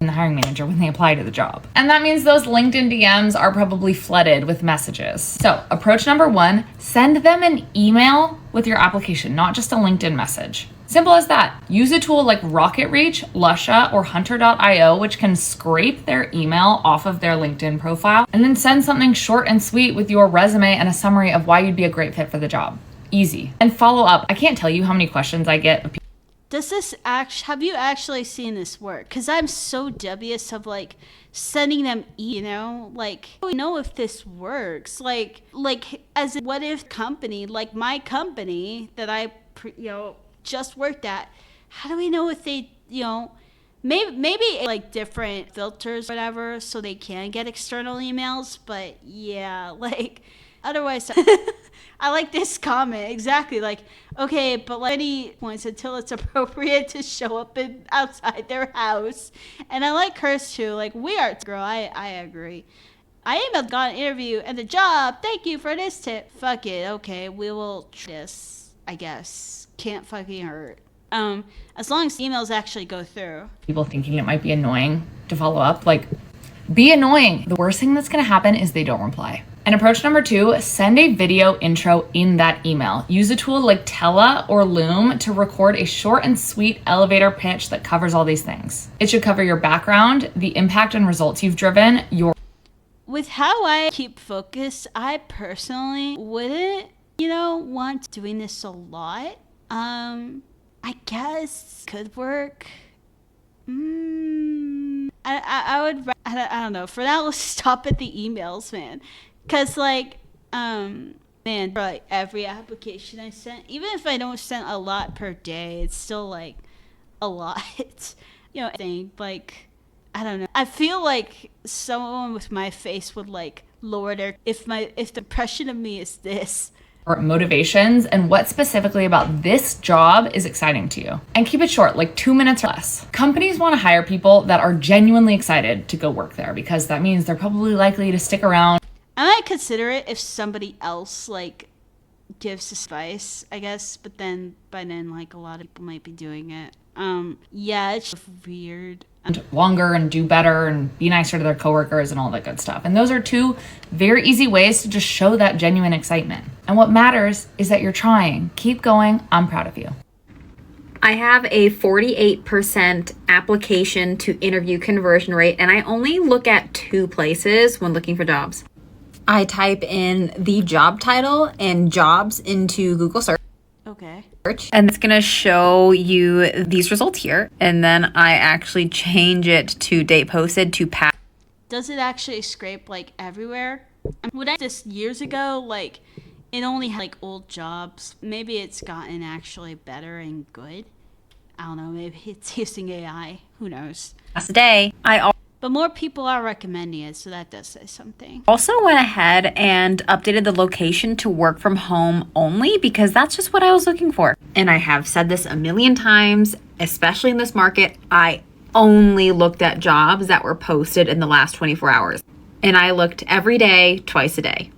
The hiring manager when they apply to the job. And that means those LinkedIn DMs are probably flooded with messages. So approach number 1, send them an email with your application, not just a LinkedIn message. Simple as that. Use a tool like RocketReach, Lusha, or Hunter.io, which can scrape their email off of their LinkedIn profile, and then send something short and sweet with your resume and a summary of why you'd be a great fit for the job. Easy. And follow up. I can't tell you how many questions I get of people. Have you actually seen this work? Because I'm so dubious of like sending them, like, I don't know if this works. Like as in, what if company, like my company that I, just worked at, how do we know if they, maybe like different filters or whatever so they can get external emails, but yeah, like otherwise I like this comment exactly, like, okay, but like any points until it's appropriate to show up outside their house. And I like hers too, like, we are girl. I agree. I emailed, got an interview and the job, thank you for this tip. Fuck it, okay, we will try this, I guess. Can't fucking hurt. As long as the emails actually go through. People thinking it might be annoying to follow up, like, be annoying. The worst thing that's gonna happen is they don't reply. And approach number 2, send a video intro in that email. Use a tool like Tella or Loom to record a short and sweet elevator pitch that covers all these things. It should cover your background, the impact and results you've driven, With how I keep focused, I personally wouldn't, want doing this a lot. I guess could work. I would, I don't know. For now, let's stop at the emails, man. Cause like, for like every application I sent, even if I don't send a lot per day, it's still like a lot. I think like, I don't know. I feel like someone with my face would like lower their, if the impression of me is this. Or motivations and what specifically about this job is exciting to you. And keep it short, like 2 minutes or less. Companies want to hire people that are genuinely excited to go work there because that means they're probably likely to stick around. I might consider it if somebody else like gives advice, I guess, but then by then like a lot of people might be doing it. Yeah, it's just weird. And longer and do better and be nicer to their coworkers and all that good stuff. And those are 2 very easy ways to just show that genuine excitement. And what matters is that you're trying. Keep going. I'm proud of you. I have a 48% application to interview conversion rate, and I only look at 2 places when looking for jobs. I type in the job title and jobs into Google search. Okay. And it's going to show you these results here. And then I actually change it to date posted to past. Does it actually scrape like everywhere? When I did this years ago, like it only had like old jobs. Maybe it's gotten actually better and good. I don't know. Maybe it's using AI. Who knows? Last day, But more people are recommending it, so that does say something. also went ahead and updated the location to work from home only because that's just what I was looking for. And I have said this a million times, especially in this market, I only looked at jobs that were posted in the last 24 hours. And I looked every day, twice a day.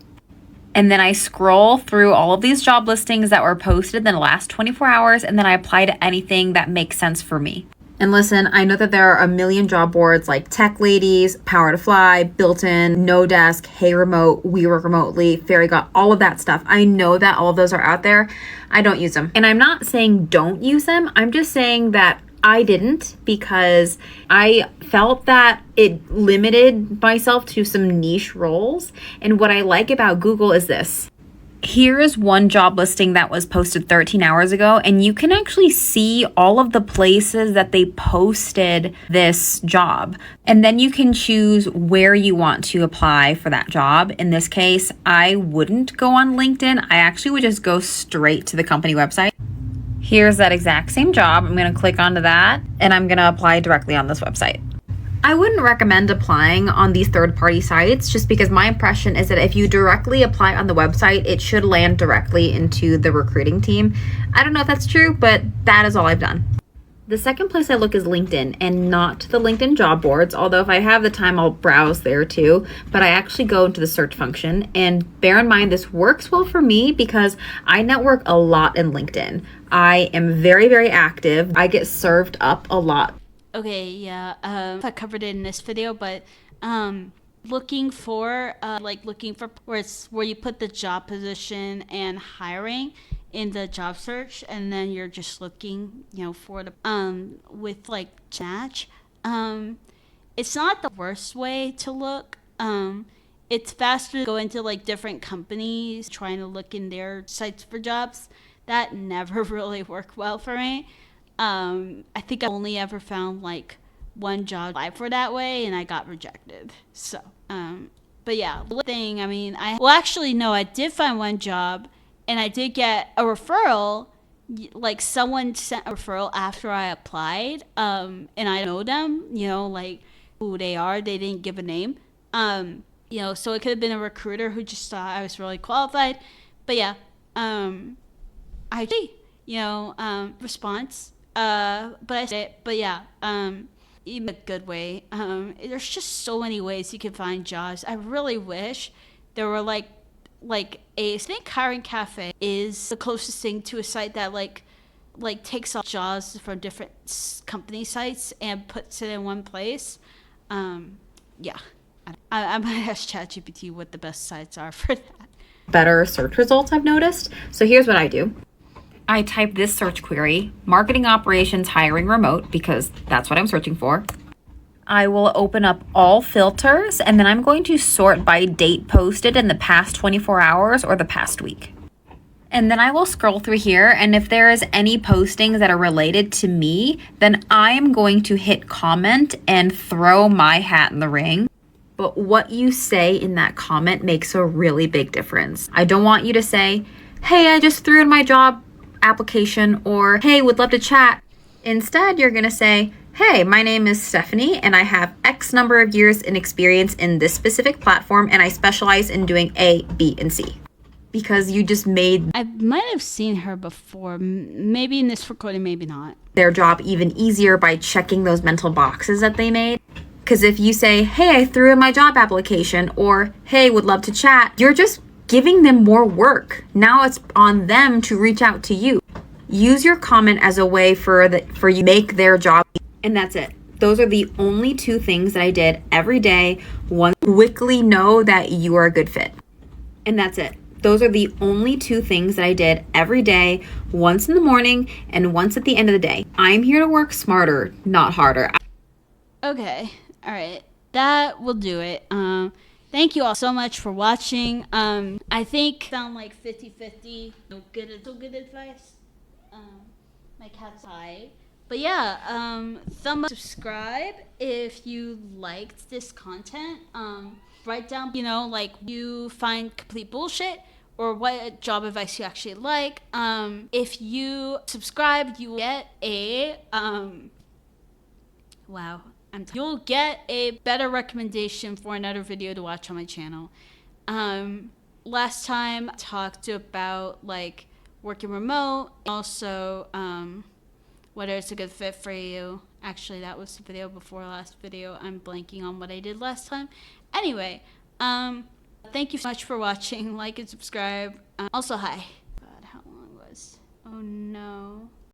And then I scroll through all of these job listings that were posted in the last 24 hours, and then I apply to anything that makes sense for me. And listen, I know that there are a million job boards like Tech Ladies, Power to Fly, Built-in, No Desk, Hey Remote, We Work Remotely, Fairy Got, all of that stuff. I know that all of those are out there. I don't use them. And I'm not saying don't use them. I'm just saying that I didn't because I felt that it limited myself to some niche roles. And what I like about Google is this. Here is one job listing that was posted 13 hours ago, and you can actually see all of the places that they posted this job. And then you can choose where you want to apply for that job. In this case, I wouldn't go on LinkedIn. I actually would just go straight to the company website. Here's that exact same job. I'm going to click onto that, and I'm going to apply directly on this website. I wouldn't recommend applying on these third-party sites just because my impression is that if you directly apply on the website, it should land directly into the recruiting team. I don't know if that's true, but that is all I've done. The second place I look is LinkedIn and not the LinkedIn job boards, although if I have the time, I'll browse there too. But I actually go into the search function, and bear in mind this works well for me because I network a lot in LinkedIn. I am very, very active. I get served up a lot. Okay, yeah. I covered it in this video, but looking for where you put the job position and hiring in the job search, and then you're just looking, for the with like match. It's not the worst way to look. It's faster to go into like different companies trying to look in their sites for jobs. That never really worked well for me. I think I only ever found like one job I applied for that way, and I got rejected. So, but yeah, the thing, I did find one job, and I did get a referral. Like someone sent a referral after I applied, and I know them, like who they are. They didn't give a name, so it could have been a recruiter who just thought I was really qualified. But yeah, response. But I said it, but yeah, in a good way. There's just so many ways you can find jobs. I really wish there were I think Hiring Cafe is the closest thing to a site that like takes all jobs from different company sites and puts it in one place. Yeah, I might ask ChatGPT what the best sites are for that. Better search results I've noticed. So here's what I do. I type this search query, marketing operations hiring remote, because that's what I'm searching for. I will open up all filters, and then I'm going to sort by date posted in the past 24 hours or the past week. And then I will scroll through here, and if there is any postings that are related to me, then I am going to hit comment and throw my hat in the ring. But what you say in that comment makes a really big difference. I don't want you to say, hey, I just threw in my job application, or hey, would love to chat. Instead, you're going to say, hey, my name is Stephanie and I have X number of years in experience in this specific platform, and I specialize in doing A, B, and C. Because you just made I might have seen her before, maybe in this recording, maybe not. Their job even easier by checking those mental boxes that they made. Because if you say, hey, I threw in my job application, or hey, would love to chat, you're just giving them more work. Now it's on them to reach out to you. Use your comment as a way for you make their job, and that's it. Those are the only 2 things that I did every day. One, quickly know that you are a good fit, and that's it. Those are the only two things that I did every day, once in the morning and once at the end of the day. I'm here to work smarter, not harder. Okay, all right, that will do it. Thank you all so much for watching. I think sound like 50-50. No good advice. My cat's high. But yeah, thumb up, subscribe if you liked this content. Write down, like you find complete bullshit or what job advice you actually like. If you subscribe, you will get a you'll get a better recommendation for another video to watch on my channel. Last time I talked about like working remote, also whether it's a good fit for you. Actually, that was the video before last video. I'm blanking on what I did last time. Anyway, thank you so much for watching. Like and subscribe. Also, hi. God, how long was? Oh no.